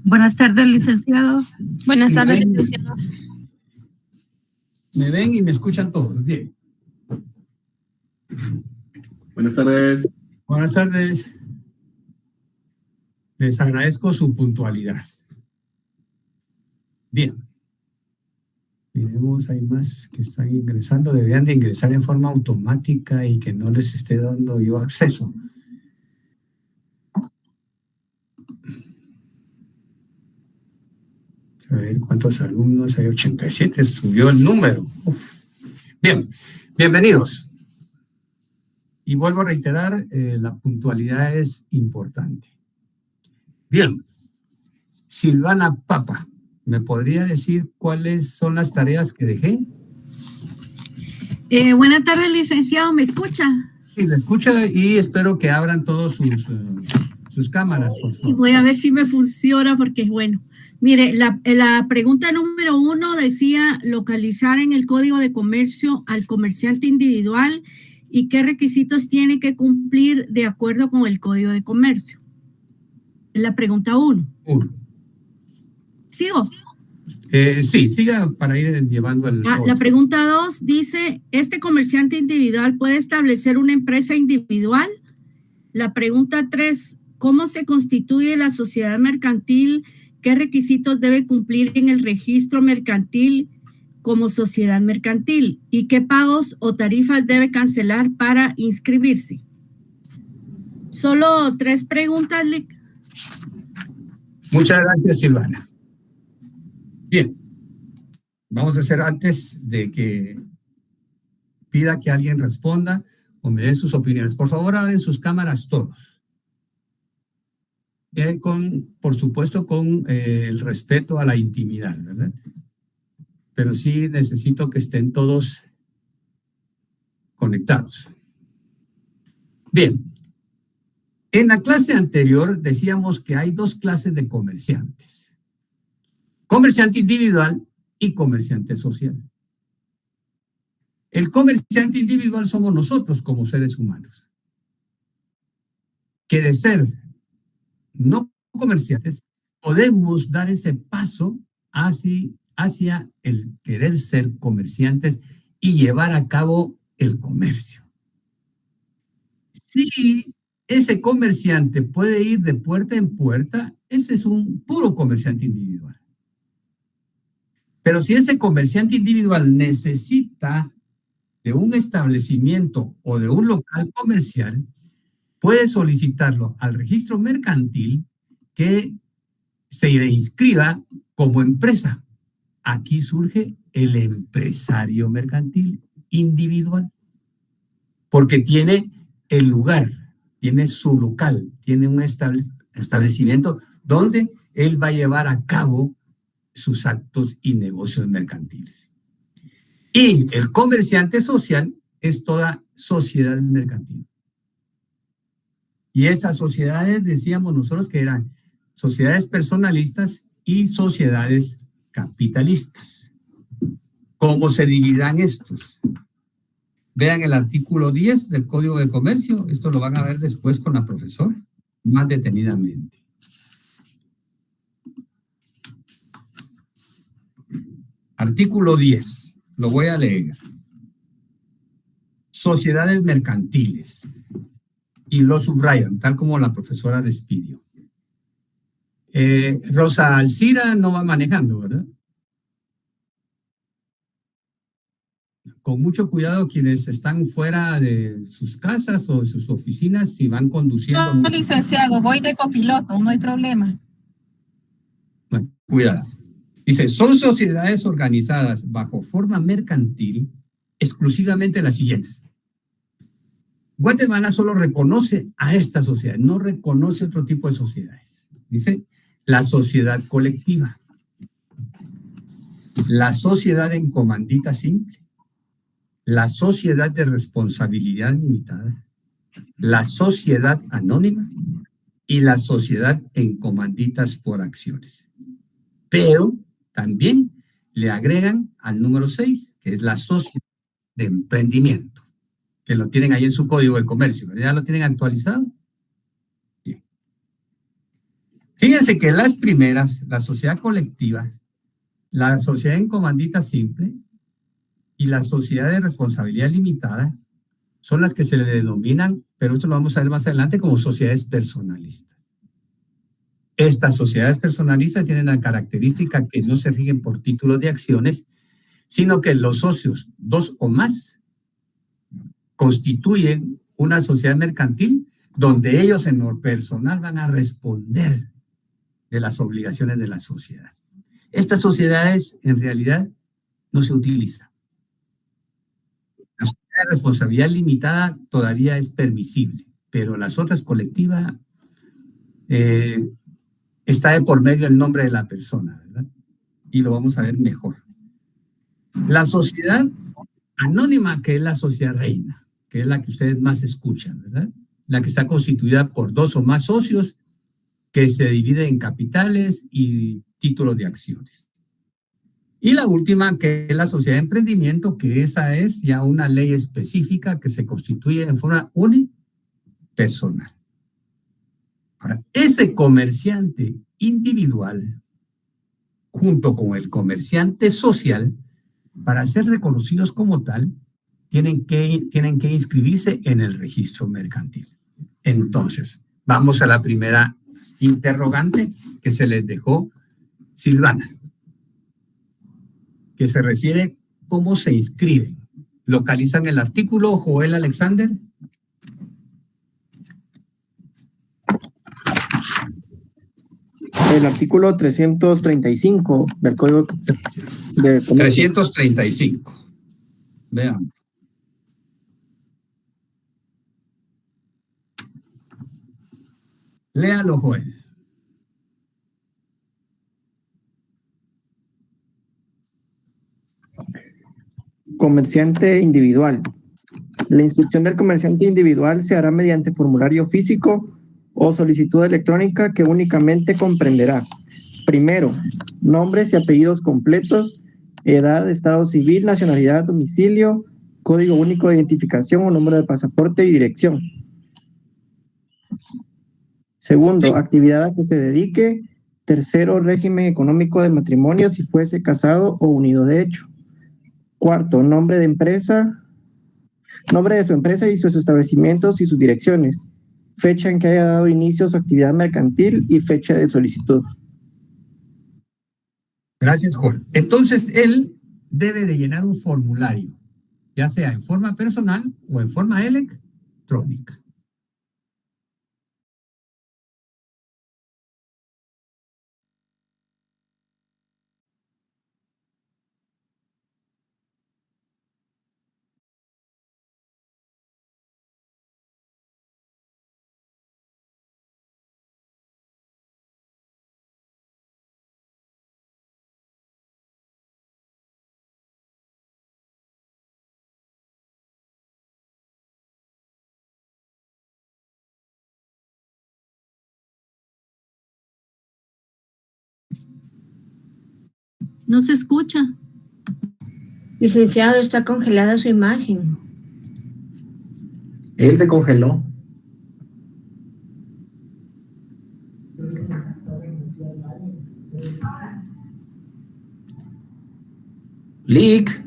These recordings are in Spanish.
Buenas tardes, licenciado. Buenas tardes, licenciado. Me ven y me escuchan todos. Bien. Buenas tardes. Buenas tardes. Les agradezco su puntualidad. Bien. Miremos, hay más que están ingresando. Deberían de ingresar en forma automática y que no les esté dando yo acceso. A ver cuántos alumnos hay. 87, subió el número. Uf. Bien, bienvenidos. Y vuelvo a reiterar, la puntualidad es importante. Bien, Silvana Papa, ¿me podría decir cuáles son las tareas que dejé? Buenas tardes, licenciado, ¿me escucha? Sí, la escucha y espero que abran todos sus cámaras, por favor. Y voy a ver si me funciona porque, bueno, mire, la pregunta número 1 decía localizar en el Código de Comercio al comerciante individual y qué requisitos tiene que cumplir de acuerdo con el Código de Comercio. La pregunta 1. ¿Sigo? Sí, siga para ir llevando el... La pregunta 2 dice, ¿este comerciante individual puede establecer una empresa individual? La pregunta 3, ¿cómo se constituye la sociedad mercantil? ¿Qué requisitos debe cumplir en el registro mercantil como sociedad mercantil? ¿Y qué pagos o tarifas debe cancelar para inscribirse? Solo 3 preguntas. Muchas gracias, Silvana. Bien, vamos a hacer antes de que pida que alguien responda o me den sus opiniones. Por favor, abren sus cámaras todos. Por supuesto, con el respeto a la intimidad, ¿verdad? Pero sí necesito que estén todos conectados. Bien, en la clase anterior decíamos que hay 2 clases de comerciantes. Comerciante individual y comerciante social. El comerciante individual somos nosotros como seres humanos, que de ser no comerciantes podemos dar ese paso hacia el querer ser comerciantes y llevar a cabo el comercio. Si ese comerciante puede ir de puerta en puerta, ese es un puro comerciante individual. Pero si ese comerciante individual necesita de un establecimiento o de un local comercial, puede solicitarlo al registro mercantil que se inscriba como empresa. Aquí surge el empresario mercantil individual, porque tiene el lugar, tiene su local, tiene un establecimiento donde él va a llevar a cabo sus actos y negocios mercantiles. Y el comerciante social es toda sociedad mercantil. Y esas sociedades, decíamos nosotros que eran sociedades personalistas y sociedades capitalistas. ¿Cómo se dividirán estos? Vean el artículo 10 del Código de Comercio. Esto lo van a ver después con la profesora, más detenidamente. Artículo 10, lo voy a leer. Sociedades mercantiles. Y lo subrayan, tal como la profesora les pidió. Rosa Alcira no va manejando, ¿verdad? Con mucho cuidado quienes están fuera de sus casas o de sus oficinas, si van conduciendo. No, licenciado, voy de copiloto, no hay problema. Bueno, cuidado. Dice, son sociedades organizadas bajo forma mercantil exclusivamente las siguientes. Guatemala solo reconoce a esta sociedad, no reconoce otro tipo de sociedades. Dice, la sociedad colectiva, la sociedad en comandita simple, la sociedad de responsabilidad limitada, la sociedad anónima y la sociedad en comanditas por acciones. Pero también le agregan al número 6, que es la sociedad de emprendimiento, que lo tienen ahí en su Código de Comercio. ¿Ya lo tienen actualizado? Bien. Fíjense que las primeras, la sociedad colectiva, la sociedad en comandita simple y la sociedad de responsabilidad limitada son las que se le denominan, pero esto lo vamos a ver más adelante, como sociedades personalistas. Estas sociedades personalistas tienen la característica que no se rigen por títulos de acciones, sino que los socios, 2 o más, constituyen una sociedad mercantil donde ellos en lo personal van a responder de las obligaciones de la sociedad. Estas sociedades en realidad no se utilizan. La sociedad de responsabilidad limitada todavía es permisible, pero las otras colectivas está de por medio el nombre de la persona, ¿verdad? Y lo vamos a ver mejor. La sociedad anónima, que es la sociedad reina, que es la que ustedes más escuchan, ¿verdad? La que está constituida por 2 o más socios que se divide en capitales y títulos de acciones. Y la última, que es la sociedad de emprendimiento, que esa es ya una ley específica que se constituye en forma unipersonal. Ahora, ese comerciante individual, junto con el comerciante social, para ser reconocidos como tal, tienen que inscribirse en el registro mercantil. Entonces, vamos a la primera interrogante que se les dejó Silvana, que se refiere cómo se inscriben. ¿Localizan el artículo, Joel Alexander? El artículo 335 del Código de Comercio. 335. Vean. Léalo, Joel. Comerciante individual. La inscripción del comerciante individual se hará mediante formulario físico o solicitud electrónica que únicamente comprenderá: primero, nombres y apellidos completos, edad, estado civil, nacionalidad, domicilio, código único de identificación o número de pasaporte y dirección. Segundo, Sí. actividad a que se dedique. Tercero, régimen económico de matrimonio si fuese casado o unido de hecho. Cuarto, nombre de empresa, nombre de su empresa y sus establecimientos y sus direcciones. Fecha en que haya dado inicio a su actividad mercantil y fecha de solicitud. Gracias, Joel. Entonces, él debe de llenar un formulario, ya sea en forma personal o en forma electrónica. No se escucha. Licenciado, está congelada su imagen. Él se congeló. Lick.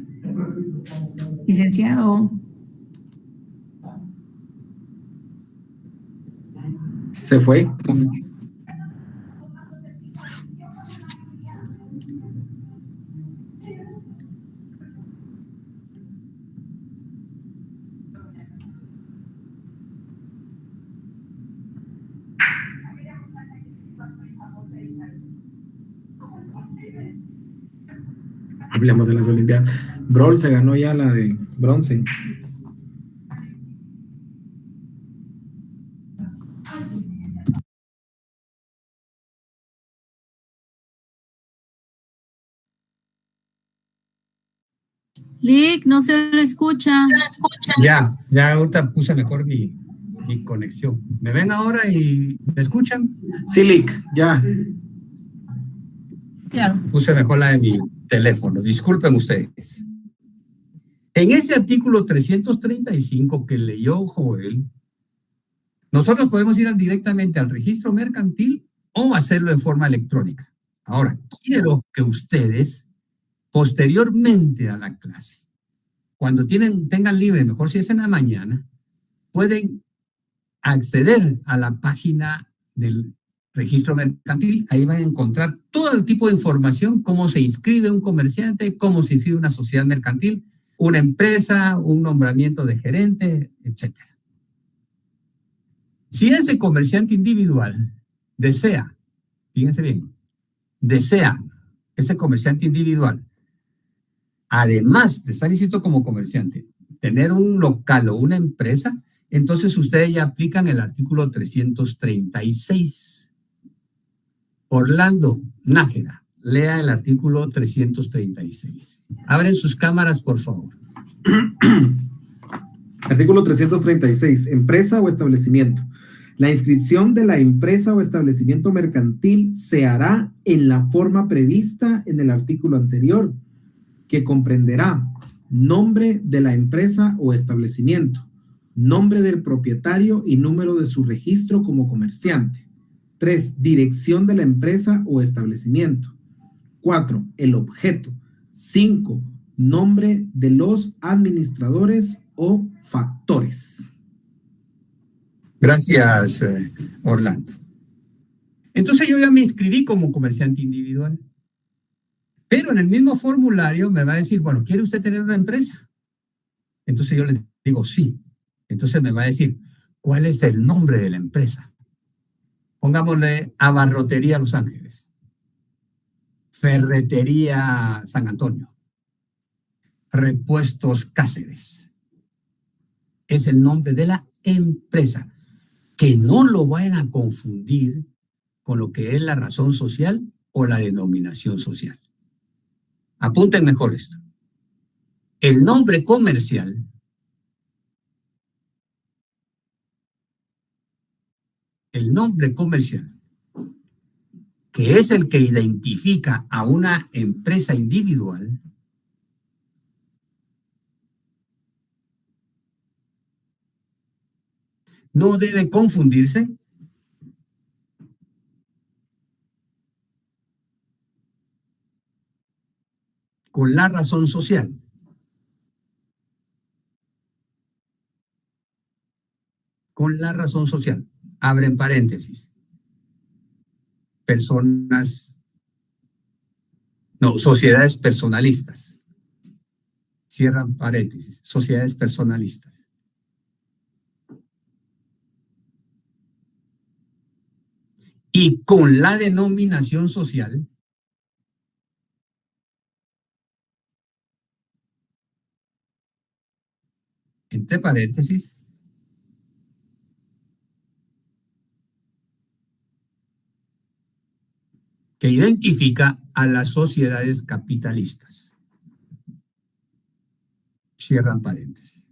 Licenciado. Se fue. Hablemos de las Olimpiadas. Brol se ganó ya la de bronce. Lick, no se le escucha. Ya ahorita puse mejor mi conexión. ¿Me ven ahora y me escuchan? Sí, Lick, ya. Puse mejor la de mi teléfono. Disculpen ustedes. En ese artículo 335 que leyó Joel, nosotros podemos ir directamente al registro mercantil o hacerlo en forma electrónica. Ahora, quiero que ustedes, posteriormente a la clase, cuando tengan libre, mejor si es en la mañana, pueden acceder a la página del registro mercantil. Ahí van a encontrar todo el tipo de información, cómo se inscribe un comerciante, cómo se inscribe una sociedad mercantil, una empresa, un nombramiento de gerente, etc. Si ese comerciante individual desea, fíjense bien, desea ese comerciante individual, además de estar inscrito como comerciante, tener un local o una empresa, entonces ustedes ya aplican el artículo 336. Orlando Nájera, lea el artículo 336. Abren sus cámaras, por favor. Artículo 336. Empresa o establecimiento. La inscripción de la empresa o establecimiento mercantil se hará en la forma prevista en el artículo anterior, que comprenderá nombre de la empresa o establecimiento, nombre del propietario y número de su registro como comerciante. 3. Dirección de la empresa o establecimiento. 4. El objeto. 5. Nombre de los administradores o factores. Gracias, Orlando. Entonces yo ya me inscribí como comerciante individual. Pero en el mismo formulario me va a decir, bueno, ¿quiere usted tener una empresa? Entonces yo le digo, sí. Entonces me va a decir, ¿cuál es el nombre de la empresa? Pongámosle Abarrotería Los Ángeles, Ferretería San Antonio, Repuestos Cáceres. Es el nombre de la empresa. Que no lo vayan a confundir con lo que es la razón social o la denominación social. Apunten mejor esto. El nombre comercial que es el que identifica a una empresa individual, no debe confundirse con la razón social. Con la razón social. Abren paréntesis. Sociedades personalistas. Cierran paréntesis. Sociedades personalistas. Y con la denominación social, entre paréntesis, que identifica a las sociedades capitalistas. Cierran paréntesis.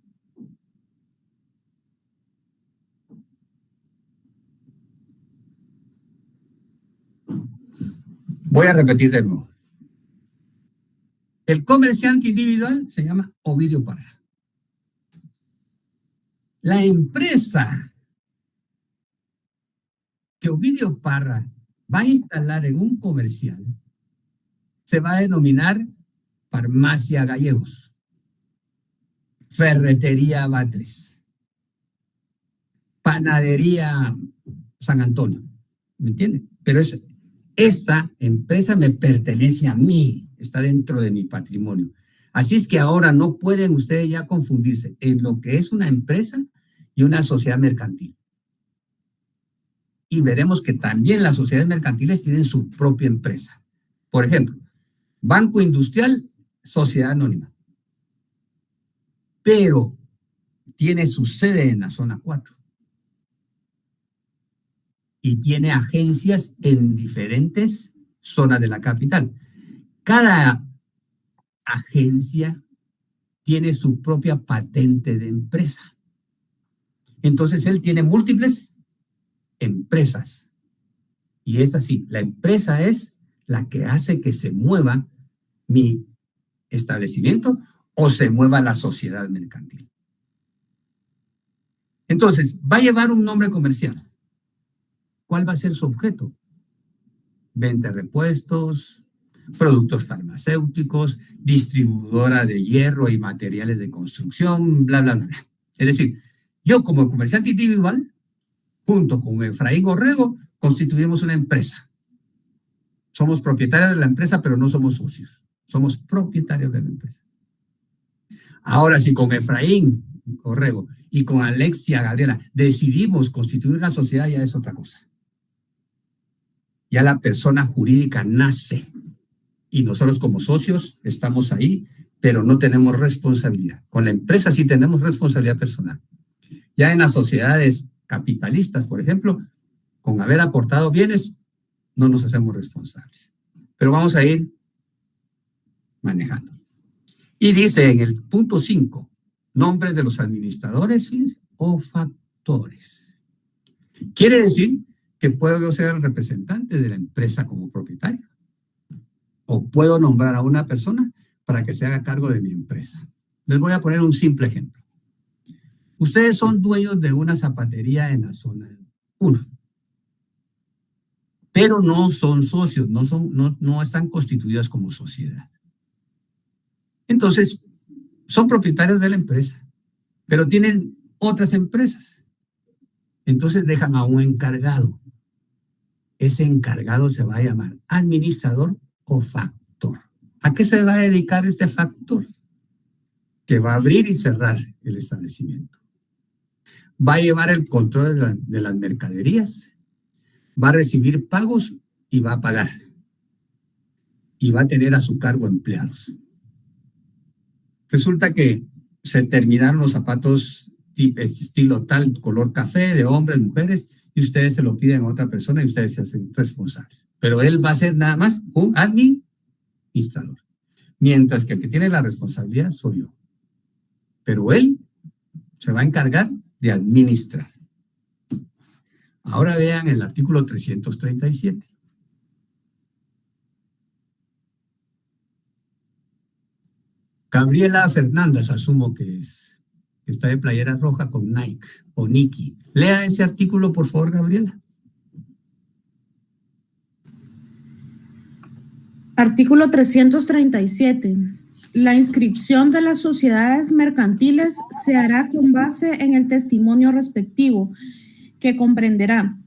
Voy a repetir de nuevo. El comerciante individual se llama Ovidio Parra. La empresa que Ovidio Parra va a instalar en un comercial se va a denominar Farmacia Gallegos, Ferretería Batres, Panadería San Antonio. ¿Me entienden? Pero esta empresa me pertenece a mí, está dentro de mi patrimonio. Así es que ahora no pueden ustedes ya confundirse en lo que es una empresa y una sociedad mercantil. Y veremos que también las sociedades mercantiles tienen su propia empresa. Por ejemplo, Banco Industrial, sociedad anónima. Pero tiene su sede en la zona 4. Y tiene agencias en diferentes zonas de la capital. Cada agencia tiene su propia patente de empresa. Entonces él tiene múltiples empresas. Y es así, la empresa es la que hace que se mueva mi establecimiento o se mueva la sociedad mercantil. Entonces, va a llevar un nombre comercial. ¿Cuál va a ser su objeto? venta de repuestos, productos farmacéuticos, distribuidora de hierro y materiales de construcción, bla, bla, bla. Es decir, yo como comerciante individual, junto con Efraín Orrego, constituimos una empresa. Somos propietarios de la empresa, pero no somos socios. Somos propietarios de la empresa. Ahora, si con Efraín Orrego y con Alexia Gabriela decidimos constituir una sociedad, ya es otra cosa. Ya la persona jurídica nace y nosotros como socios estamos ahí, pero no tenemos responsabilidad. Con la empresa sí tenemos responsabilidad personal. Ya en las sociedades capitalistas, por ejemplo, con haber aportado bienes, no nos hacemos responsables. Pero vamos a ir manejando. Y dice en el punto 5, nombres de los administradores o factores. Quiere decir que puedo ser el representante de la empresa como propietario. O puedo nombrar a una persona para que se haga cargo de mi empresa. Les voy a poner un simple ejemplo. Ustedes son dueños de una zapatería en la zona 1, pero no son socios, no están constituidos como sociedad. Entonces, son propietarios de la empresa, pero tienen otras empresas. Entonces dejan a un encargado. Ese encargado se va a llamar administrador o factor. ¿A qué se va a dedicar este factor? Que va a abrir y cerrar el establecimiento. Va a llevar el control de las mercaderías, va a recibir pagos y va a pagar. Y va a tener a su cargo empleados. Resulta que se terminaron los zapatos estilo tal, color café, de hombres, mujeres, y ustedes se lo piden a otra persona y ustedes se hacen responsables. Pero él va a ser nada más un administrador. Mientras que el que tiene la responsabilidad soy yo. Pero él se va a encargar de administrar. Ahora vean el artículo 337. Gabriela Fernández, asumo que es, que está de playera roja con Nike o Nike. Lea ese artículo, por favor, Gabriela. Artículo 337. La inscripción de las sociedades mercantiles se hará con base en el testimonio respectivo, que comprenderá: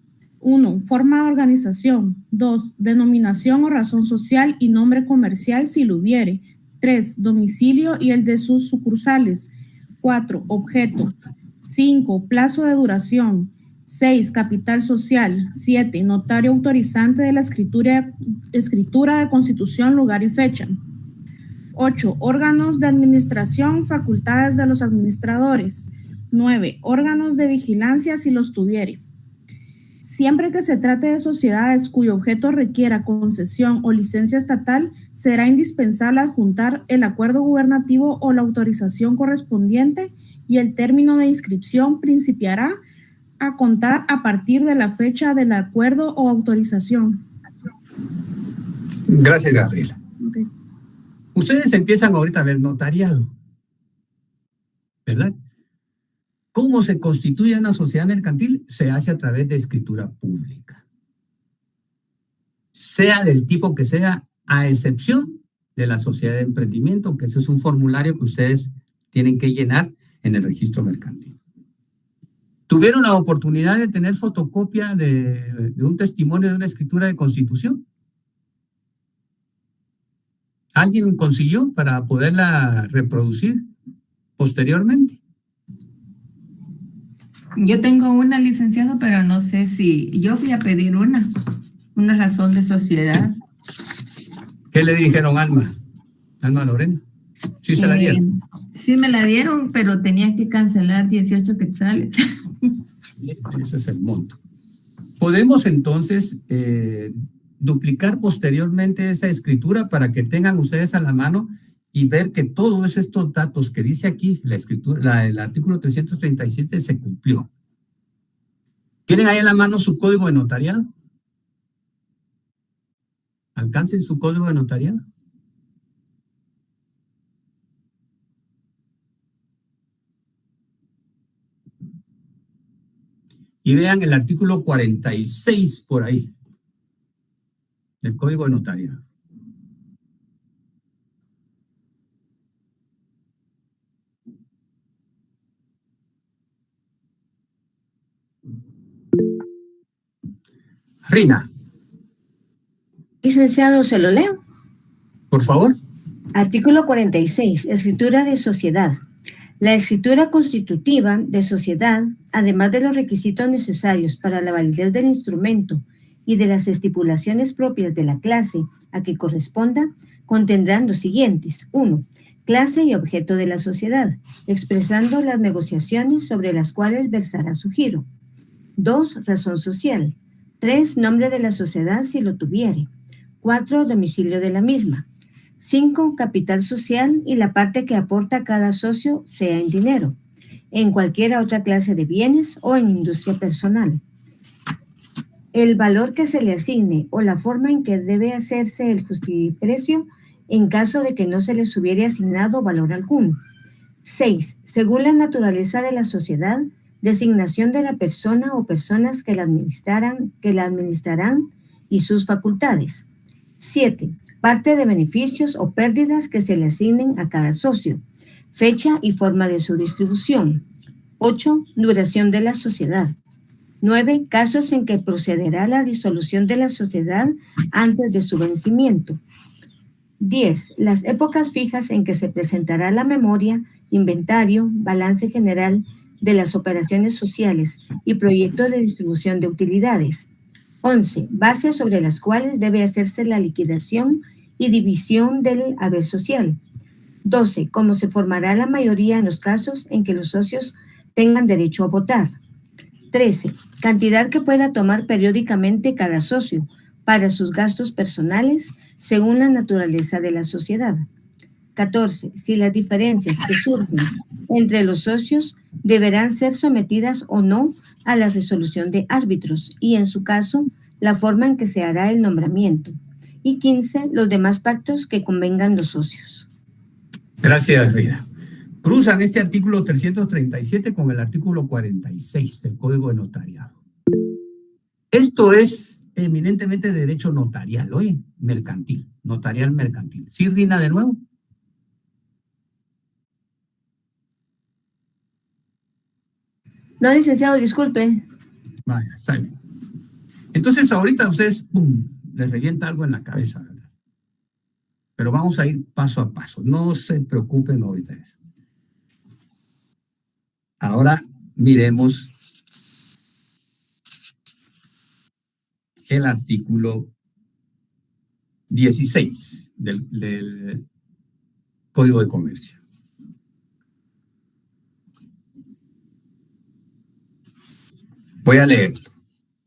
1. Forma de organización. 2. Denominación o razón social y nombre comercial si lo hubiere. 3. Domicilio y el de sus sucursales. 4. Objeto. 5. Plazo de duración. 6. Capital social. 7. Notario autorizante de la escritura de constitución, lugar y fecha. 8. Órganos de administración, facultades de los administradores. 9. Órganos de vigilancia si los tuviere. Siempre que se trate de sociedades cuyo objeto requiera concesión o licencia estatal, será indispensable adjuntar el acuerdo gubernativo o la autorización correspondiente, y el término de inscripción principiará a contar a partir de la fecha del acuerdo o autorización. Gracias, Gabriela. Okay. Ustedes empiezan ahorita a ver notariado, ¿verdad? ¿Cómo se constituye una sociedad mercantil? Se hace a través de escritura pública. Sea del tipo que sea, a excepción de la sociedad de emprendimiento, que eso es un formulario que ustedes tienen que llenar en el registro mercantil. ¿Tuvieron la oportunidad de tener fotocopia de un testimonio de una escritura de constitución? ¿Alguien consiguió para poderla reproducir posteriormente? Yo tengo una, licenciado, pero no sé si... Yo fui a pedir una razón de sociedad. ¿Qué le dijeron, Alma? Alma Lorena. ¿Sí se la dieron? Sí me la dieron, pero tenía que cancelar 18 quetzales. Ese es el monto. Podemos entonces duplicar posteriormente esa escritura para que tengan ustedes a la mano y ver que todos estos datos que dice aquí, la escritura, el artículo 337 se cumplió. ¿Tienen ahí en la mano su código de notariado? Alcancen su código de notariado. Y vean el artículo 46 por ahí. del Código de Notariado. Rina, Licenciado, se lo leo. por favor. Artículo 46. Escritura de sociedad. La escritura constitutiva de sociedad, además de los requisitos necesarios para la validez del instrumento y de las estipulaciones propias de la clase a que corresponda, contendrán los siguientes. 1. Clase y objeto de la sociedad, expresando las negociaciones sobre las cuales versará su giro. 2. Razón social. 3. Nombre de la sociedad si lo tuviere. 4. Domicilio de la misma. 5. Capital social y la parte que aporta cada socio, sea en dinero, en cualquier otra clase de bienes o en industria personal. El valor que se le asigne o la forma en que debe hacerse el justiprecio en caso de que no se les hubiere asignado valor alguno. 6. Según la naturaleza de la sociedad, designación de la persona o personas que la administrarán y sus facultades. 7. Parte de beneficios o pérdidas que se le asignen a cada socio. Fecha y forma de su distribución. 8. Duración de la sociedad. 9. Casos en que procederá la disolución de la sociedad antes de su vencimiento. 10. Las épocas fijas en que se presentará la memoria, inventario, balance general de las operaciones sociales y proyecto de distribución de utilidades. 11. Bases sobre las cuales debe hacerse la liquidación y división del haber social. 12. Cómo se formará la mayoría en los casos en que los socios tengan derecho a votar. 13. Cantidad que pueda tomar periódicamente cada socio para sus gastos personales según la naturaleza de la sociedad. 14. Si las diferencias que surgen entre los socios deberán ser sometidas o no a la resolución de árbitros y, en su caso, la forma en que se hará el nombramiento. Y 15. Los demás pactos que convengan los socios. Gracias, Rina. Cruzan este artículo 337 con el artículo 46 del Código de Notariado. Esto es eminentemente derecho notarial, oye, mercantil, notarial mercantil. ¿Sí, Rina, de nuevo? No, licenciado, disculpe. Vaya, sale. Entonces, ahorita a ustedes, ¡pum!, les revienta algo en la cabeza, ¿verdad? Pero vamos a ir paso a paso. No se preocupen ahorita de eso. Ahora miremos el artículo 16 del Código de Comercio. Voy a leer.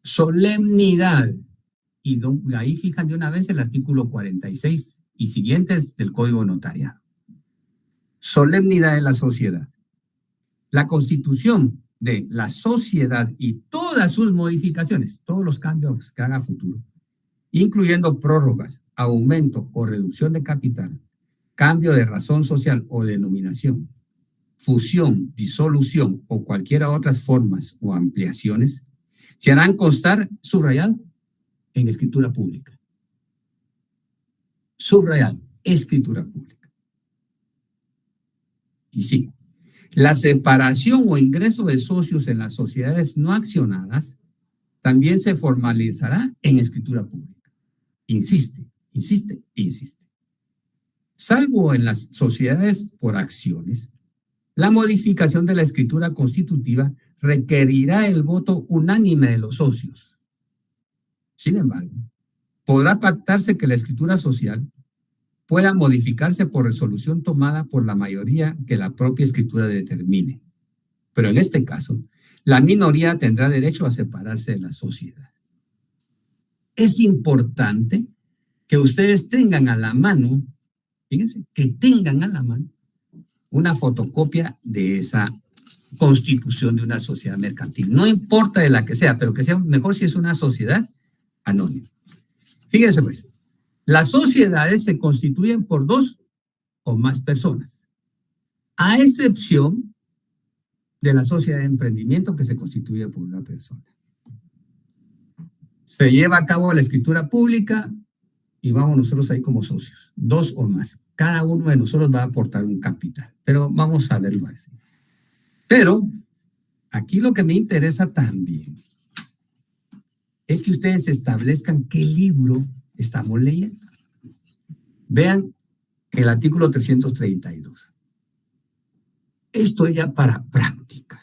Solemnidad. Y ahí fijan de una vez el artículo 46 y siguientes del Código Notariado. Solemnidad de la sociedad. La constitución de la sociedad y todas sus modificaciones, todos los cambios que haga a futuro, incluyendo prórrogas, aumento o reducción de capital, cambio de razón social o denominación, fusión, disolución o cualquiera otras formas o ampliaciones, se harán constar subrayado en escritura pública. Subrayado, escritura pública. Y sí, la separación o ingreso de socios en las sociedades no accionadas también se formalizará en escritura pública. Insiste. Salvo en las sociedades por acciones, la modificación de la escritura constitutiva requerirá el voto unánime de los socios. Sin embargo, podrá pactarse que la escritura social pueda modificarse por resolución tomada por la mayoría que la propia escritura determine. Pero en este caso, la minoría tendrá derecho a separarse de la sociedad. Es importante que ustedes tengan a la mano, fíjense, que tengan a la mano una fotocopia de esa constitución de una sociedad mercantil. No importa de la que sea, pero que sea mejor si es una sociedad anónima. Fíjense pues, las sociedades se constituyen por dos o más personas, a excepción de la sociedad de emprendimiento que se constituye por una persona. Se lleva a cabo la escritura pública y vamos nosotros ahí como socios, 2 o más. Cada uno de nosotros va a aportar un capital, pero vamos a verlo así. Pero aquí lo que me interesa también es que ustedes establezcan qué libro estamos leyendo. Vean el artículo 332. Esto es ya para práctica.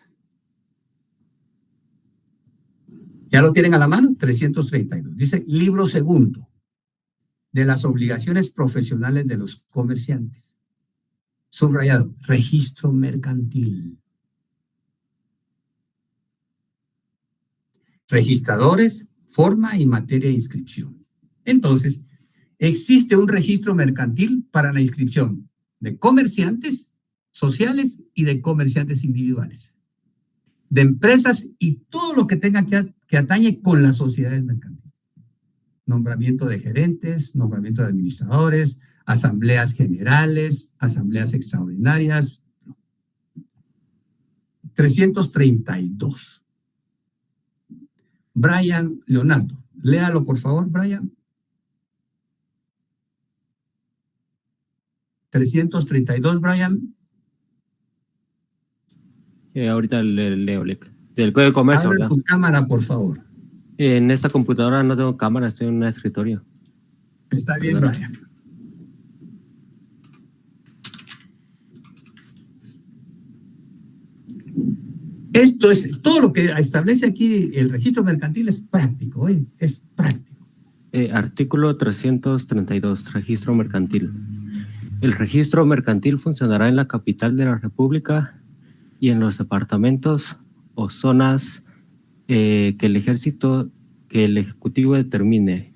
¿Ya lo tienen a la mano? 332. Dice, libro segundo de las obligaciones profesionales de los comerciantes. Subrayado, registro mercantil. Registradores, forma y materia de inscripción. Entonces, existe un registro mercantil para la inscripción de comerciantes sociales y de comerciantes individuales, de empresas y todo lo que tenga que atañe con las sociedades mercantiles. Nombramiento de gerentes, nombramiento de administradores, asambleas generales, asambleas extraordinarias. 332. Brian Leonardo, léalo por favor, Brian. 332, Brian. Ahorita leo, del Código de Comercio. Abre su cámara, por favor. En esta computadora no tengo cámara, estoy en un escritorio. Está bien, Brian. Esto es, todo lo que establece aquí el registro mercantil es práctico, es práctico. Artículo 332, registro mercantil. El registro mercantil funcionará en la capital de la República y en los departamentos o zonas que el Ejecutivo determine.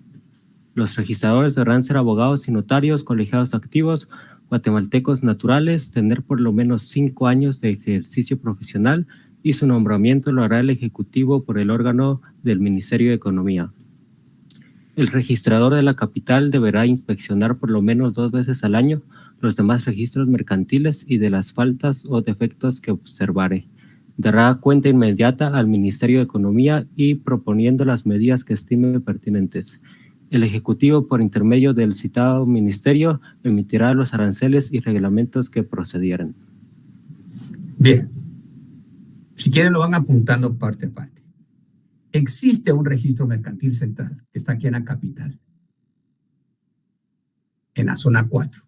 Los registradores deberán ser abogados y notarios, colegiados activos, guatemaltecos naturales, tener por lo menos 5 años de ejercicio profesional y su nombramiento lo hará el Ejecutivo por el órgano del Ministerio de Economía. El registrador de la capital deberá inspeccionar por lo menos 2 veces al año los demás registros mercantiles y de las faltas o defectos que observare. Dará cuenta inmediata al Ministerio de Economía y proponiendo las medidas que estime pertinentes. El Ejecutivo, por intermedio del citado ministerio, emitirá los aranceles y reglamentos que procedieran. Bien. Si quieren lo van apuntando parte a parte. Existe un registro mercantil central que está aquí en la capital, en la zona 4.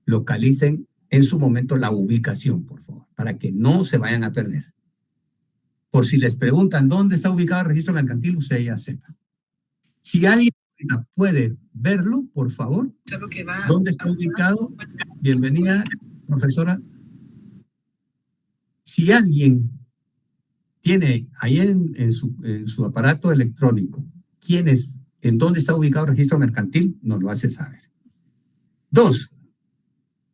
Localicen en su momento la ubicación, por favor, para que no se vayan a perder. Por si les preguntan dónde está ubicado el registro mercantil, usted ya sepa. Si alguien puede verlo, por favor, ¿dónde está ubicado? Bienvenida, profesora. Si alguien tiene ahí en su aparato electrónico en dónde está ubicado el registro mercantil, nos lo hace saber. 2,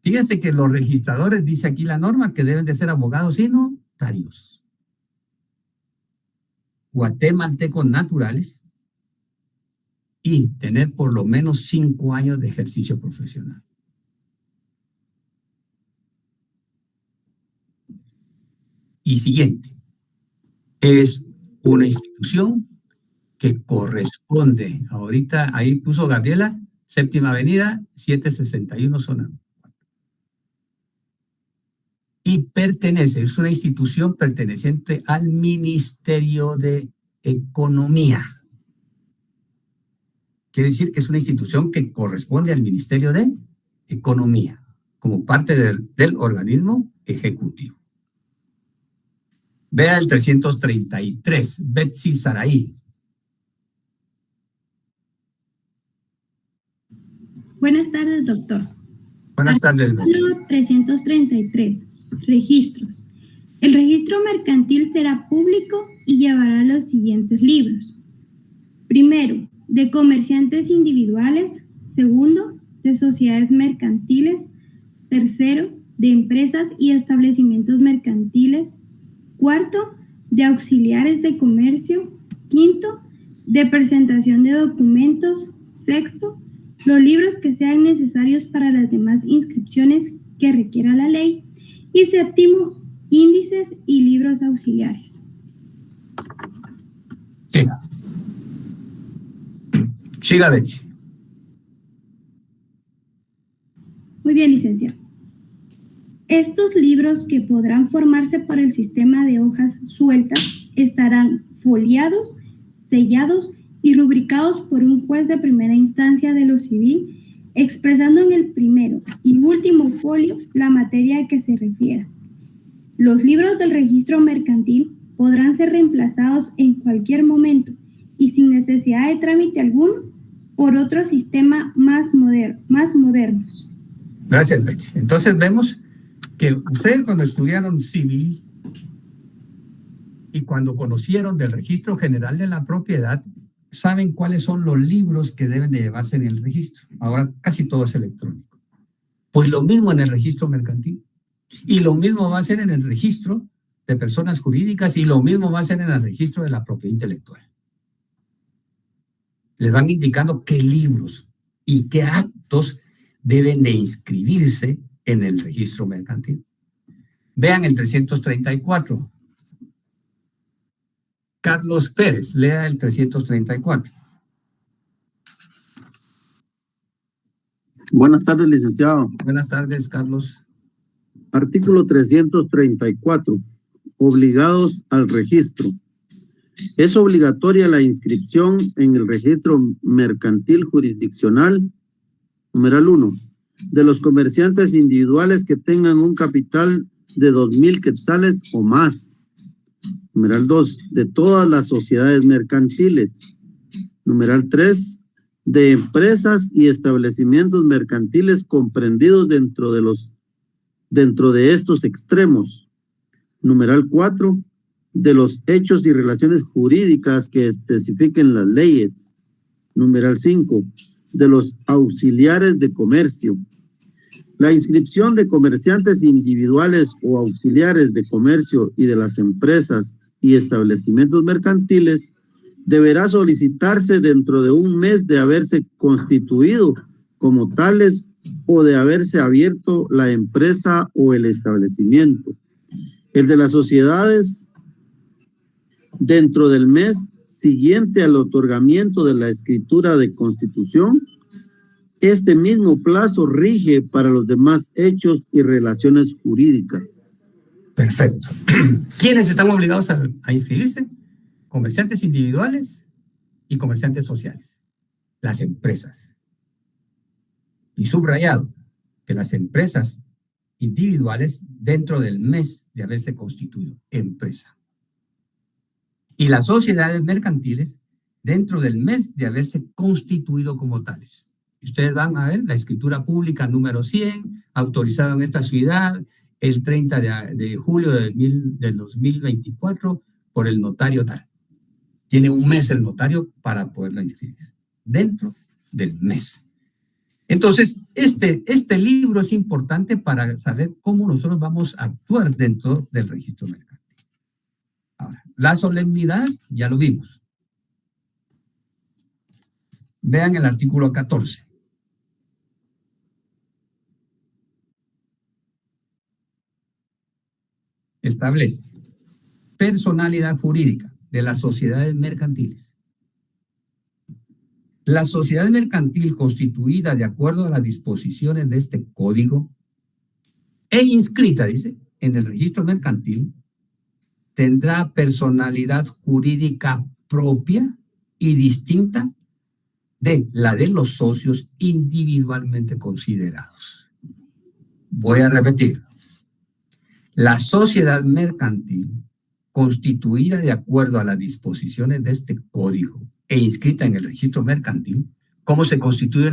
fíjense que los registradores, dice aquí la norma, que deben de ser abogados y notarios, guatemaltecos naturales y tener por lo menos 5 años de ejercicio profesional. Y siguiente, es una institución que corresponde, ahorita ahí puso Gabriela, Séptima Avenida, 761 zona. Y pertenece, es una institución perteneciente al Ministerio de Economía. Quiere decir que es una institución que corresponde al Ministerio de Economía, como parte del organismo ejecutivo. Vea el 333, Betsy Saraí. Buenas tardes, doctor. Buenas tardes, Betsy. Artículo 333, registros. El registro mercantil será público y llevará los siguientes libros. Primero, de comerciantes individuales. Segundo, de sociedades mercantiles. Tercero, de empresas y establecimientos mercantiles. Cuarto, de auxiliares de comercio. Quinto, de presentación de documentos. Sexto, los libros que sean necesarios para las demás inscripciones que requiera la ley. Y séptimo, índices y libros auxiliares. Siga, Betsy. Muy bien, licenciado. Estos libros, que podrán formarse por el sistema de hojas sueltas, estarán foliados, sellados y rubricados por un juez de primera instancia de lo civil, expresando en el primero y último folio la materia a que se refiera. Los libros del registro mercantil podrán ser reemplazados en cualquier momento y sin necesidad de trámite alguno por otro sistema más modernos. Gracias, Betty. Entonces vemos que ustedes cuando estudiaron civil y cuando conocieron del registro general de la propiedad, saben cuáles son los libros que deben de llevarse en el registro. Ahora casi todo es electrónico. Pues lo mismo en el registro mercantil. Y lo mismo va a ser en el registro de personas jurídicas y lo mismo va a ser en el registro de la propiedad intelectual. Les van indicando qué libros y qué actos deben de inscribirse en el registro mercantil. Vean el 334. Carlos Pérez, lea el 334. Buenas tardes, licenciado. Buenas tardes, Carlos. Artículo 334. Obligados al registro. Es obligatoria la inscripción en el registro mercantil jurisdiccional, numeral 1, de los comerciantes individuales que tengan un capital de 2,000 quetzales o más. Numeral 2, de todas las sociedades mercantiles. Numeral 3, de empresas y establecimientos mercantiles comprendidos dentro de estos extremos. Numeral 4, de los hechos y relaciones jurídicas que especifiquen las leyes. Numeral 5, de los auxiliares de comercio. La inscripción de comerciantes individuales o auxiliares de comercio y de las empresas y establecimientos mercantiles deberá solicitarse dentro de un mes de haberse constituido como tales o de haberse abierto la empresa o el establecimiento. El de las sociedades dentro del mes siguiente al otorgamiento de la escritura de constitución. Este mismo plazo rige para los demás hechos y relaciones jurídicas. Perfecto. ¿Quiénes están obligados a inscribirse? Comerciantes individuales y comerciantes sociales. Las empresas. Y subrayado que las empresas individuales dentro del mes de haberse constituido empresa. Y las sociedades mercantiles dentro del mes de haberse constituido como tales. Ustedes van a ver la escritura pública número 100, autorizado en esta ciudad el 30 de julio del 2024 por el notario tal. Tiene un mes el notario para poderla inscribir dentro del mes. Entonces, este libro es importante para saber cómo nosotros vamos a actuar dentro del registro mercantil. Ahora, la solemnidad ya lo vimos. Vean el artículo 14. Establece personalidad jurídica de las sociedades mercantiles. La sociedad mercantil constituida de acuerdo a las disposiciones de este código e inscrita, dice, en el registro mercantil, tendrá personalidad jurídica propia y distinta de la de los socios individualmente considerados. Voy a repetir. La sociedad mercantil, constituida de acuerdo a las disposiciones de este código e inscrita en el registro mercantil, ¿cómo se constituye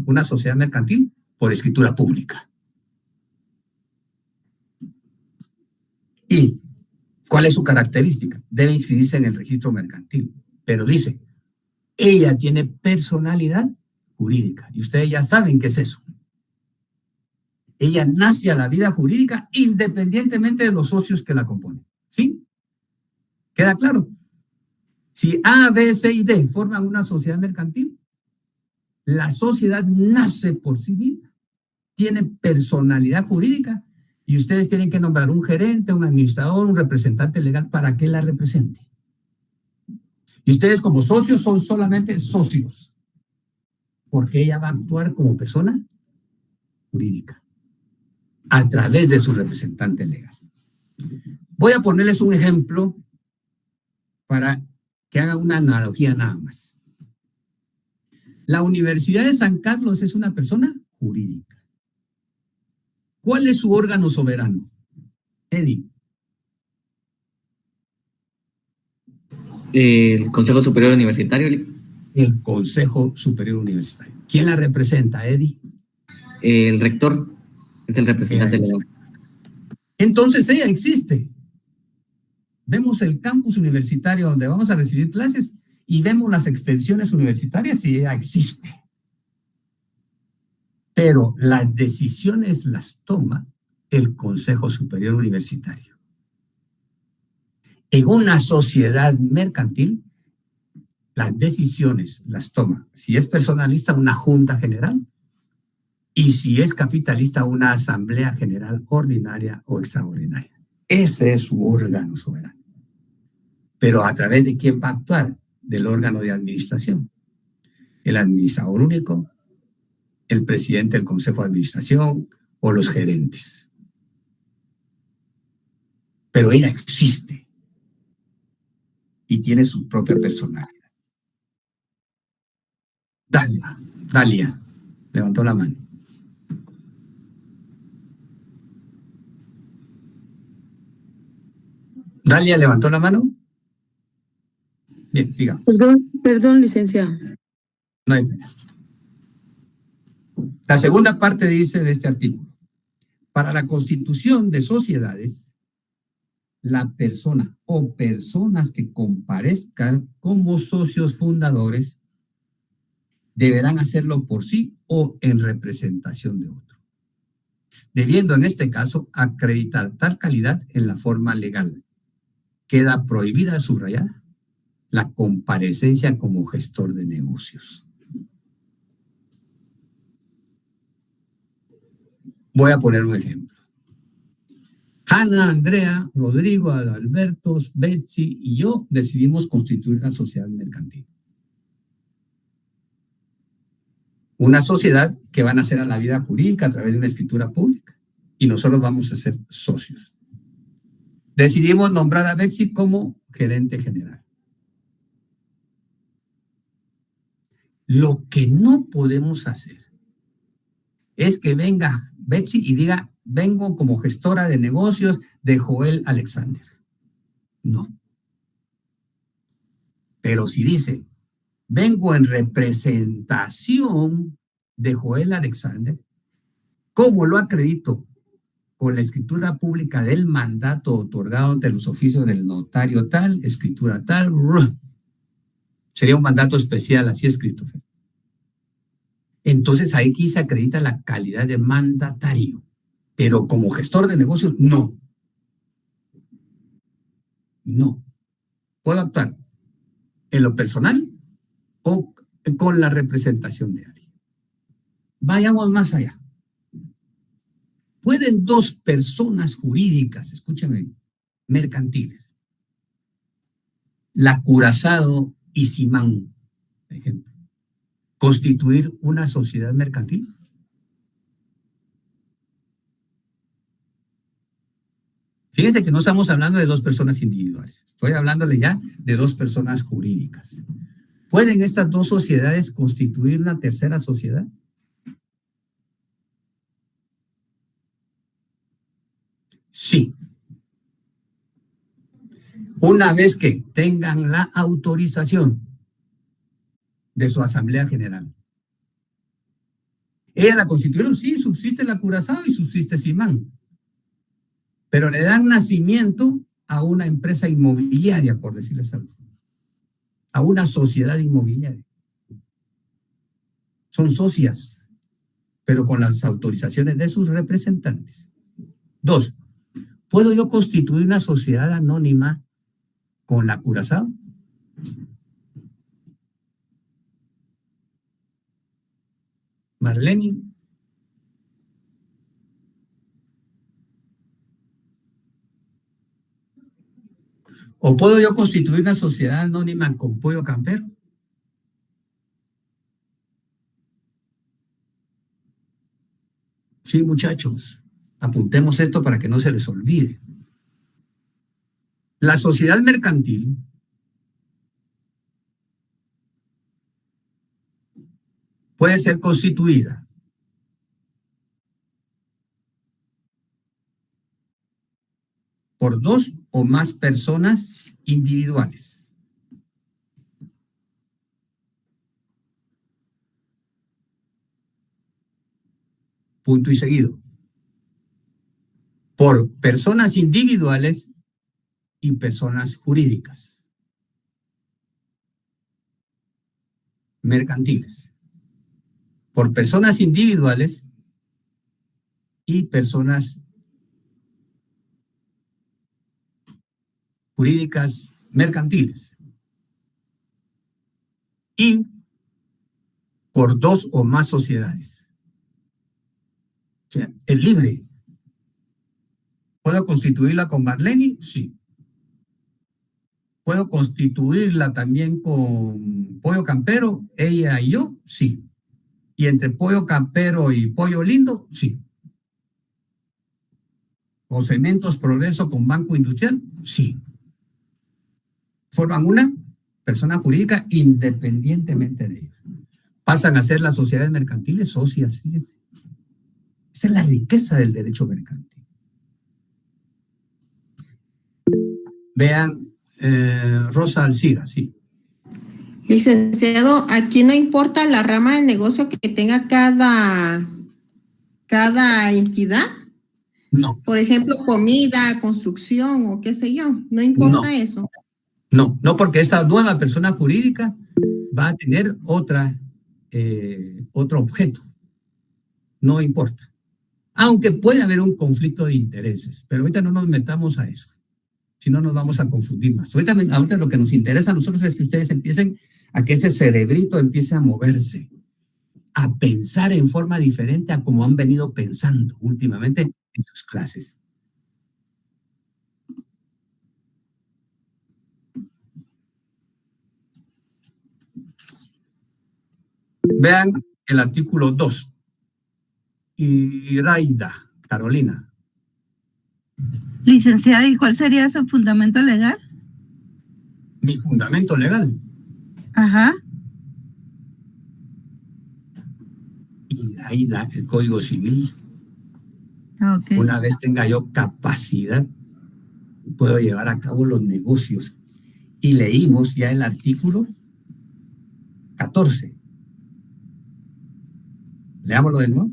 una sociedad mercantil? Por escritura pública. ¿Y cuál es su característica? Debe inscribirse en el registro mercantil. Pero dice, ella tiene personalidad jurídica. Y ustedes ya saben qué es eso. Ella nace a la vida jurídica independientemente de los socios que la componen. ¿Sí? ¿Queda claro? Si A, B, C y D forman una sociedad mercantil, la sociedad nace por sí misma, tiene personalidad jurídica y ustedes tienen que nombrar un gerente, un administrador, un representante legal para que la represente. Y ustedes como socios son solamente socios, porque ella va a actuar como persona jurídica a través de su representante legal. Voy a ponerles un ejemplo para que hagan una analogía nada más. La Universidad de San Carlos es una persona jurídica. ¿Cuál es su órgano soberano? Eddie. El Consejo Superior Universitario. El Consejo Superior Universitario. ¿Quién la representa, Eddie? El rector es el representante legal. Entonces ella existe. Vemos el campus universitario donde vamos a recibir clases y vemos las extensiones universitarias y ella existe. Pero las decisiones las toma el Consejo Superior Universitario. En una sociedad mercantil, las decisiones las toma, si es personalista, una junta general, y si es capitalista, una asamblea general ordinaria o extraordinaria. Ese es su órgano soberano. Pero ¿a través de quién va a actuar? Del órgano de administración. El administrador único, el presidente del Consejo de Administración o los gerentes. Pero ella existe y tiene su propia personalidad. Dalia, levantó la mano. Dalia levantó la mano. Bien, sigamos. Perdón, licenciado. No hay pena. La segunda parte dice de este artículo: para la constitución de sociedades, la persona o personas que comparezcan como socios fundadores deberán hacerlo por sí o en representación de otro, debiendo en este caso acreditar tal calidad en la forma legal. Queda prohibida, subrayada, la comparecencia como gestor de negocios. Voy a poner un ejemplo. Hanna, Andrea, Rodrigo, Adalberto, Betsy y yo decidimos constituir una sociedad mercantil. Una sociedad que va a nacer a la vida jurídica a través de una escritura pública. Y nosotros vamos a ser socios. Decidimos nombrar a Betsy como gerente general. Lo que no podemos hacer es que venga Betsy y diga: vengo como gestora de negocios de Joel Alexander. No. Pero si dice: vengo en representación de Joel Alexander, ¿cómo lo acredito? Con la escritura pública del mandato otorgado ante los oficios del notario tal, escritura tal. Sería un mandato especial, así es, Christopher. Entonces ahí se acredita la calidad de mandatario, pero como gestor de negocios, no. No. Puedo actuar en lo personal o con la representación de alguien. Vayamos más allá. ¿Pueden dos personas jurídicas, escúchenme, mercantiles, la Curazao y Simán, por ejemplo, constituir una sociedad mercantil? Fíjense que no estamos hablando de dos personas individuales, estoy hablándole ya de dos personas jurídicas. ¿Pueden estas dos sociedades constituir una tercera sociedad? Sí. Una vez que tengan la autorización de su Asamblea General. Ella la constituyeron, sí, subsiste la Curazao y subsiste Simán. Pero le dan nacimiento a una empresa inmobiliaria, por decirles algo. A una sociedad inmobiliaria. Son socias, pero con las autorizaciones de sus representantes. 2. ¿Puedo yo constituir una sociedad anónima con la Curazao? Marlene. ¿O puedo yo constituir una sociedad anónima con Pollo Campero? Sí, muchachos, apuntemos esto para que no se les olvide. La sociedad mercantil puede ser constituida por dos o más personas individuales. Punto y seguido. Por personas individuales y personas jurídicas. Mercantiles. Por personas individuales y personas jurídicas mercantiles. Y por dos o más sociedades. O sea, es libre. ¿Puedo constituirla con Marlene? Sí. ¿Puedo constituirla también con Pollo Campero, ella y yo? Sí. ¿Y entre Pollo Campero y Pollo Lindo? Sí. ¿O Cementos Progreso con Banco Industrial? Sí. Forman una persona jurídica independientemente de ellos. Pasan a ser las sociedades mercantiles socias. Fíjense. Esa es la riqueza del derecho mercantil. Vean, Rosa Alcida, sí. Licenciado, aquí no importa la rama del negocio que tenga cada entidad. No. Por ejemplo, comida, construcción o qué sé yo. No importa eso. No, porque esta nueva persona jurídica va a tener otro objeto. No importa. Aunque puede haber un conflicto de intereses, pero ahorita no nos metamos a eso. Si no, nos vamos a confundir más. Ahorita lo que nos interesa a nosotros es que ustedes empiecen a que ese cerebrito empiece a moverse, a pensar en forma diferente a como han venido pensando últimamente en sus clases. Vean el artículo 2. Iraida, Carolina. Licenciada, ¿y cuál sería su fundamento legal? Mi fundamento legal. Ajá. Iraida, el Código Civil. Okay. Una vez tenga yo capacidad, puedo llevar a cabo los negocios. Y leímos ya el artículo 14. Leámoslo de nuevo.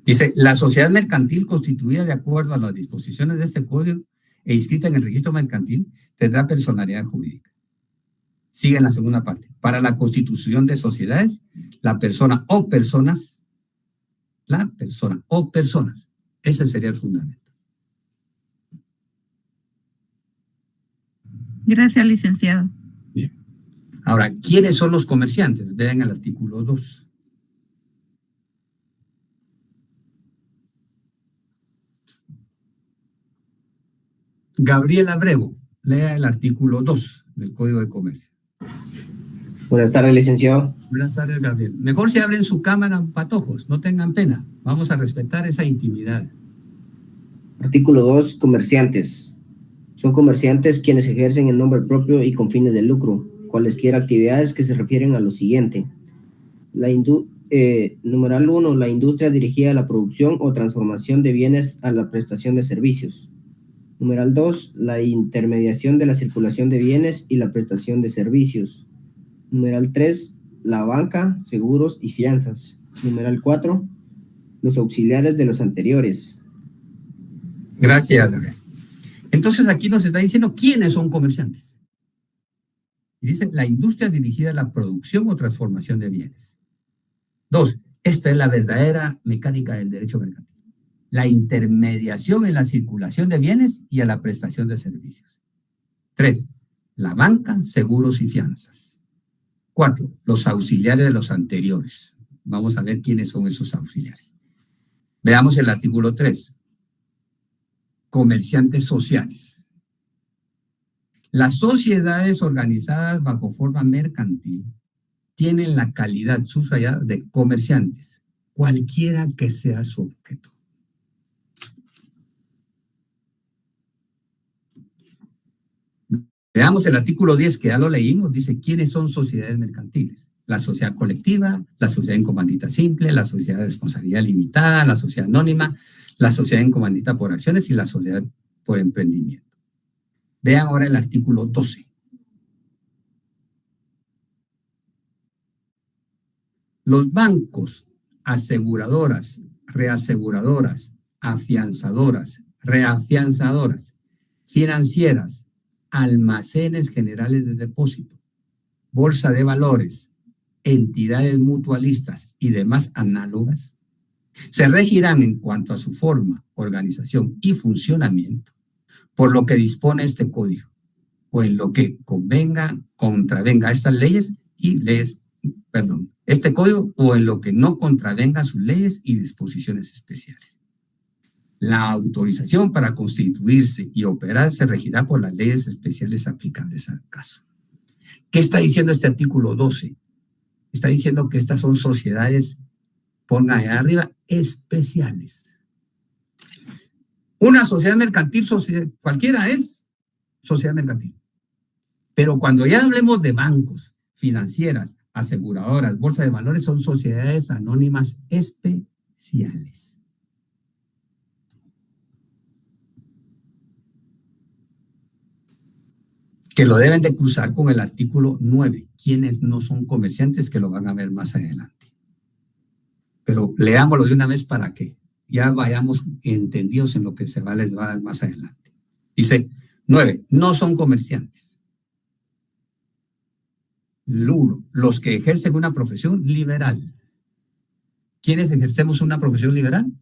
Dice, la sociedad mercantil constituida de acuerdo a las disposiciones de este código e inscrita en el registro mercantil tendrá personalidad jurídica. Sigue en la segunda parte. Para la constitución de sociedades, la persona o personas, ese sería el fundamento. Gracias, licenciado. Bien. Ahora, ¿quiénes son los comerciantes? Vean el artículo 2. Gabriel Abrego, lea el artículo 2 del Código de Comercio. Buenas tardes, licenciado. Buenas tardes, Gabriel. Mejor si abren su cámara, patojos, no tengan pena. Vamos a respetar esa intimidad. Artículo 2, comerciantes. Son comerciantes quienes ejercen en nombre propio y con fines de lucro, cualesquiera actividades que se refieren a lo siguiente. Numeral 1, la industria dirigida a la producción o transformación de bienes a la prestación de servicios. Numeral 2, la intermediación de la circulación de bienes y la prestación de servicios. Numeral 3, la banca, seguros y fianzas. Numeral 4, los auxiliares de los anteriores. Gracias, Gabriel. Entonces aquí nos está diciendo quiénes son comerciantes. Y dice, la industria dirigida a la producción o transformación de bienes. 2, esta es la verdadera mecánica del derecho mercantil. La intermediación en la circulación de bienes y a la prestación de servicios. 3, la banca, seguros y fianzas. 4, los auxiliares de los anteriores. Vamos a ver quiénes son esos auxiliares. Veamos el artículo 3. Comerciantes sociales. Las sociedades organizadas bajo forma mercantil tienen la calidad subrayada de comerciantes. cualquiera que sea su objeto. Veamos el artículo 10, que ya lo leímos, dice quiénes son sociedades mercantiles. La sociedad colectiva, la sociedad en comandita simple, la sociedad de responsabilidad limitada, la sociedad anónima, la sociedad en comandita por acciones y la sociedad por emprendimiento. Vean ahora el artículo 12. Los bancos, aseguradoras, reaseguradoras, afianzadoras, reafianzadoras, financieras, almacenes generales de depósito, bolsa de valores, entidades mutualistas y demás análogas, se regirán en cuanto a su forma, organización y funcionamiento por lo que dispone este código o en lo que contravenga estas leyes y este código o en lo que no contravenga sus leyes y disposiciones especiales. La autorización para constituirse y operar se regirá por las leyes especiales aplicables al caso. ¿Qué está diciendo este artículo 12? Está diciendo que estas son sociedades, pongan ahí arriba, especiales. Una sociedad mercantil, cualquiera es sociedad mercantil. Pero cuando ya hablemos de bancos, financieras, aseguradoras, bolsa de valores, son sociedades anónimas especiales. Que lo deben de cruzar con el artículo 9, quienes no son comerciantes, que lo van a ver más adelante. Pero leámoslo de una vez para que ya vayamos entendidos en lo que les va a dar más adelante. Dice, 9, no son comerciantes. Los que ejercen una profesión liberal. ¿Quiénes ejercemos una profesión liberal?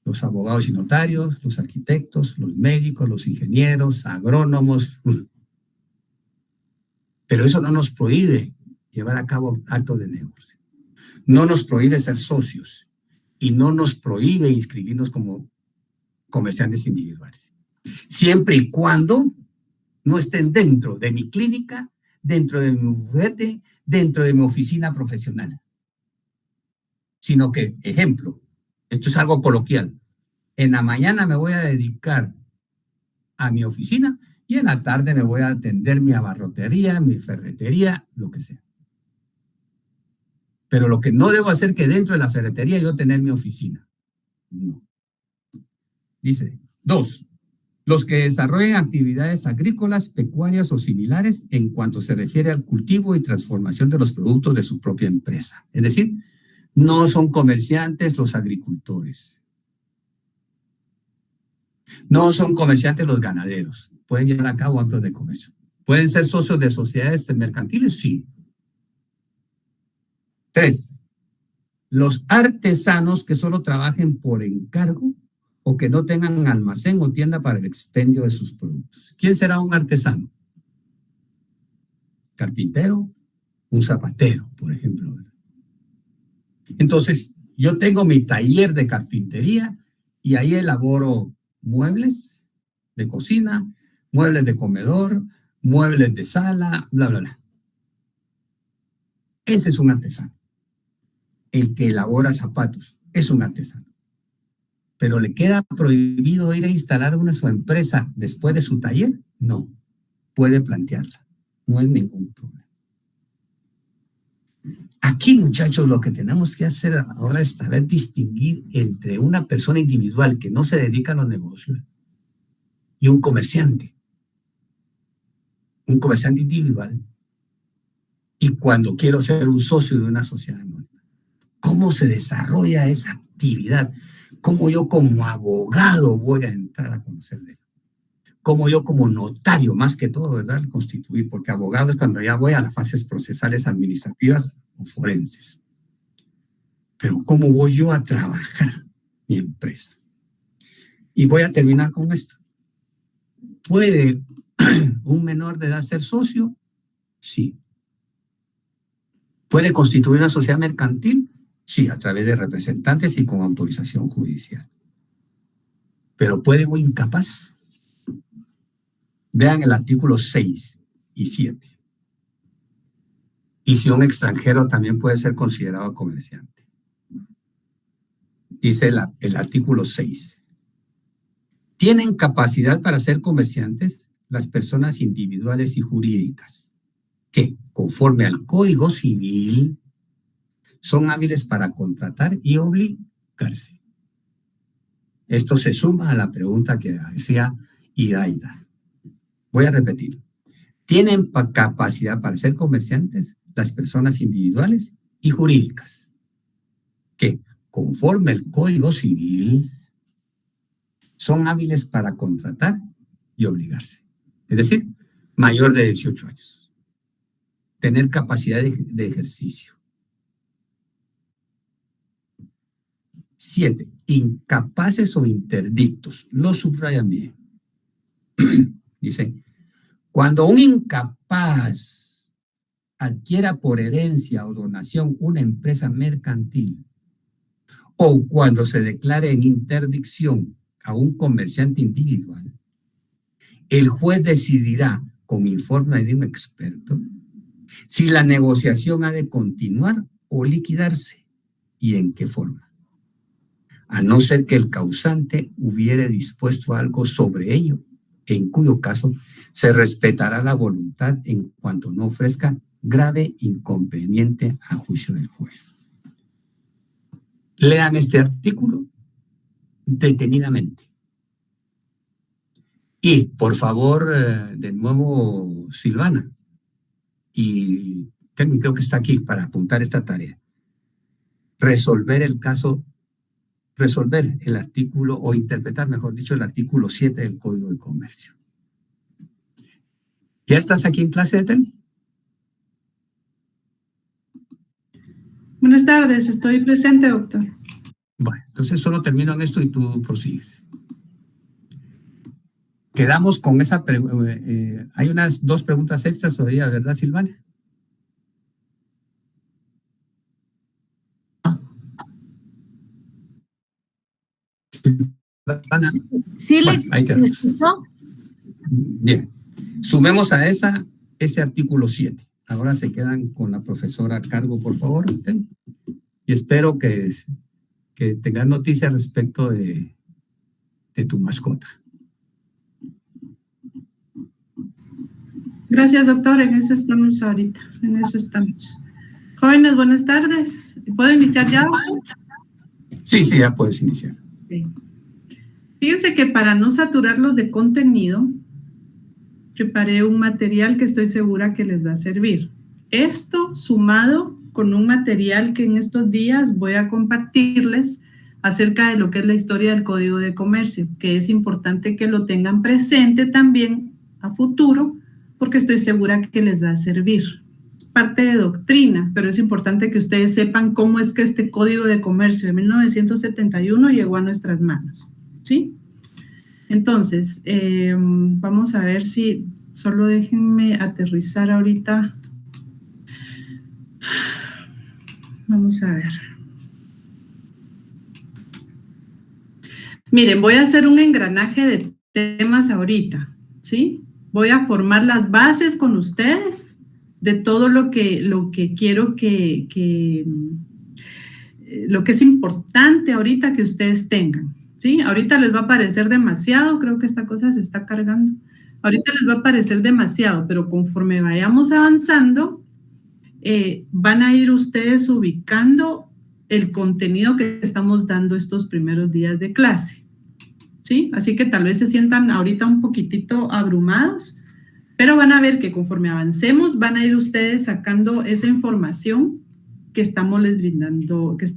Los abogados y notarios, los arquitectos, los médicos, los ingenieros, agrónomos. Pero eso no nos prohíbe llevar a cabo actos de negocio. No nos prohíbe ser socios y no nos prohíbe inscribirnos como comerciantes individuales. Siempre y cuando no estén dentro de mi clínica, dentro de mi bufete, dentro de mi oficina profesional. Sino que, ejemplo, esto es algo coloquial. En la mañana me voy a dedicar a mi oficina y en la tarde me voy a atender mi abarrotería, mi ferretería, lo que sea. Pero lo que no debo hacer es que dentro de la ferretería yo tener mi oficina. No. Dice, 2. Los que desarrollen actividades agrícolas, pecuarias o similares en cuanto se refiere al cultivo y transformación de los productos de su propia empresa. Es decir, no son comerciantes los agricultores. No son comerciantes los ganaderos. Pueden llevar a cabo actos de comercio. ¿Pueden ser socios de sociedades mercantiles? Sí. 3. Los artesanos que solo trabajen por encargo o que no tengan almacén o tienda para el expendio de sus productos. ¿Quién será un artesano? Carpintero, un zapatero, por ejemplo. Entonces, yo tengo mi taller de carpintería y ahí elaboro muebles de cocina, muebles de comedor, muebles de sala, bla, bla, bla. Ese es un artesano. El que elabora zapatos es un artesano. ¿Pero le queda prohibido ir a instalar su empresa después de su taller? No. Puede plantearla. No es ningún problema. Aquí, muchachos, lo que tenemos que hacer ahora es saber distinguir entre una persona individual que no se dedica a los negocios y un comerciante. Un comerciante individual. Y cuando quiero ser un socio de una sociedad anónima. ¿Cómo se desarrolla esa actividad? ¿Cómo yo como abogado voy a entrar a conocer de él? ¿Cómo yo como notario, más que todo, ¿verdad? Constituir, porque abogado es cuando ya voy a las fases procesales administrativas o forenses. Pero ¿cómo voy yo a trabajar mi empresa? Y voy a terminar con esto. ¿Puede un menor de edad ser socio? Sí. ¿Puede constituir una sociedad mercantil? Sí, a través de representantes y con autorización judicial. ¿Pero puede un incapaz? Vean el artículo 6 y 7. Y si un extranjero también puede ser considerado comerciante. Dice el artículo 6. Tienen capacidad para ser comerciantes las personas individuales y jurídicas que, conforme al Código Civil, son hábiles para contratar y obligarse. Esto se suma a la pregunta que hacía Iraida. Voy a repetir. Tienen capacidad para ser comerciantes las personas individuales y jurídicas que, conforme al Código Civil, son hábiles para contratar y obligarse. Es decir, mayor de 18 años. Tener capacidad de ejercicio. 7. Incapaces o interdictos. Lo subrayan bien. Dice, cuando un incapaz adquiera por herencia o donación una empresa mercantil o cuando se declare en interdicción a un comerciante individual, el juez decidirá con informe de un experto si la negociación ha de continuar o liquidarse y en qué forma, a no ser que el causante hubiere dispuesto algo sobre ello, en cuyo caso se respetará la voluntad en cuanto no ofrezca grave inconveniente a juicio del juez. Lean este artículo detenidamente. Y, por favor, de nuevo, Silvana, y creo que está aquí para apuntar esta tarea. Resolver el caso, resolver el artículo, o interpretar, mejor dicho, el artículo 7 del Código de Comercio. ¿Ya estás aquí en clase de Telmi? Buenas tardes, estoy presente, doctor. Bueno, entonces solo termino en esto y tú prosigues. Quedamos con esa pregunta. Hay unas 2 preguntas extras todavía, ¿verdad, Silvana? Sí, bueno, ¿le escuchó? Bien. Sumemos a ese artículo 7. Ahora se quedan con la profesora a cargo, por favor. Y espero que tengan noticias respecto de tu mascota. Gracias, doctor. En eso estamos ahorita. En eso estamos. Jóvenes, buenas tardes. ¿Puedo iniciar ya, doctor? Sí, ya puedes iniciar. Sí. Fíjense que para no saturarlos de contenido, preparé un material que estoy segura que les va a servir. Esto sumado con un material que en estos días voy a compartirles acerca de lo que es la historia del Código de Comercio, que es importante que lo tengan presente también a futuro, porque estoy segura que les va a servir. Es parte de doctrina, pero es importante que ustedes sepan cómo es que este Código de Comercio de 1971 llegó a nuestras manos, ¿sí? Entonces, vamos a ver si, solo déjenme aterrizar ahorita. Vamos a ver. Miren, voy a hacer un engranaje de temas ahorita, ¿sí? Voy a formar las bases con ustedes de todo lo que quiero lo que es importante ahorita que ustedes tengan, ¿sí? Ahorita les va a parecer demasiado, creo que esta cosa se está cargando. Ahorita les va a parecer demasiado, pero conforme vayamos avanzando, van a ir ustedes ubicando el contenido que estamos dando estos primeros días de clase, ¿sí? Así que tal vez se sientan ahorita un poquitito abrumados, pero van a ver que conforme avancemos, van a ir ustedes sacando esa información que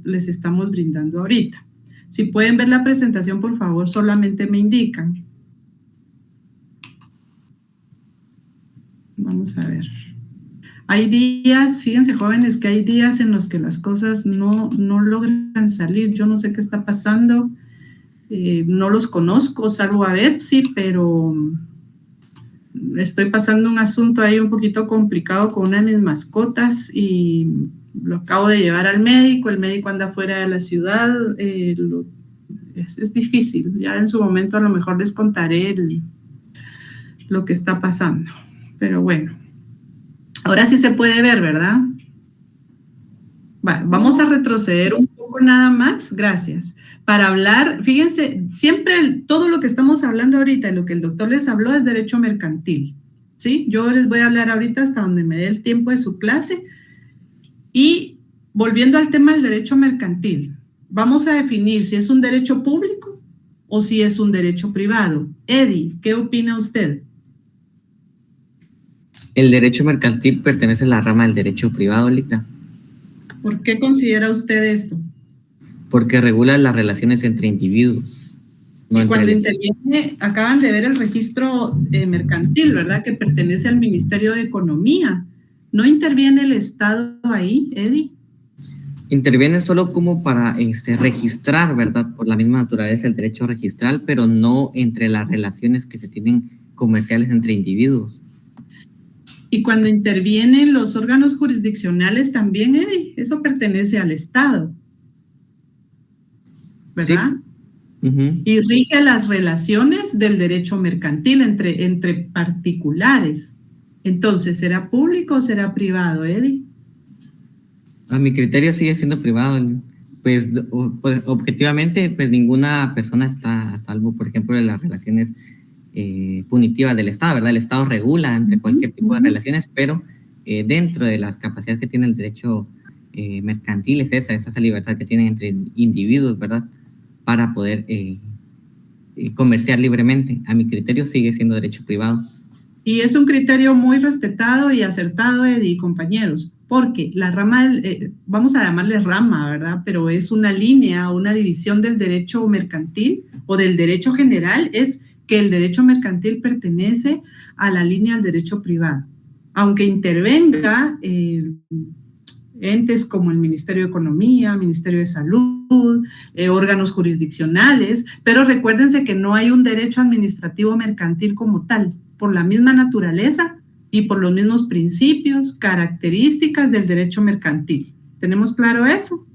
les estamos brindando ahorita. Si pueden ver la presentación, por favor, solamente me indican. Vamos a ver. Hay días, fíjense jóvenes, que hay días en los que las cosas no logran salir. Yo no sé qué está pasando. No los conozco, salvo a Betsy, pero estoy pasando un asunto ahí un poquito complicado con una de mis mascotas y lo acabo de llevar al médico. El médico anda fuera de la ciudad. Es difícil. Ya en su momento a lo mejor les contaré lo que está pasando. Pero bueno, ahora sí se puede ver, ¿verdad? Vamos a retroceder un poco nada más, gracias. Para hablar, fíjense, siempre todo lo que estamos hablando ahorita, lo que el doctor les habló es derecho mercantil, ¿sí? Yo les voy a hablar ahorita hasta donde me dé el tiempo de su clase. Y volviendo al tema del derecho mercantil, vamos a definir si es un derecho público o si es un derecho privado. Eddie, ¿qué opina usted? El derecho mercantil pertenece a la rama del derecho privado, Lita. ¿Por qué considera usted esto? Porque regula las relaciones entre individuos. No Y cuando entre interviene, acaban de ver el registro mercantil, ¿verdad? Que pertenece al Ministerio de Economía. ¿No interviene el Estado ahí, Eddie? Interviene solo como para registrar, ¿verdad? Por la misma naturaleza del derecho registral, pero no entre las relaciones que se tienen comerciales entre individuos. Y cuando intervienen los órganos jurisdiccionales también, Eddie, eso pertenece al Estado, ¿verdad? Sí. Uh-huh. Y rige las relaciones del derecho mercantil entre particulares. Entonces, ¿será público o será privado, Eddie? A mi criterio sigue siendo privado. Pues objetivamente, pues ninguna persona está a salvo, por ejemplo, de las relaciones punitivas del Estado, ¿verdad? El Estado regula entre cualquier tipo de relaciones, pero dentro de las capacidades que tiene el derecho mercantil es esa libertad que tienen entre individuos, ¿verdad? Para poder comerciar libremente. A mi criterio sigue siendo derecho privado. Y es un criterio muy respetado y acertado, Eddie, compañeros, porque la rama, vamos a llamarle rama, ¿verdad? Pero es una línea, una división del derecho mercantil o del derecho general, es que el derecho mercantil pertenece a la línea del derecho privado. Aunque intervenga entes como el Ministerio de Economía, Ministerio de Salud, órganos jurisdiccionales, pero recuérdense que no hay un derecho administrativo mercantil como tal, por la misma naturaleza y por los mismos principios, características del derecho mercantil. ¿Tenemos claro eso?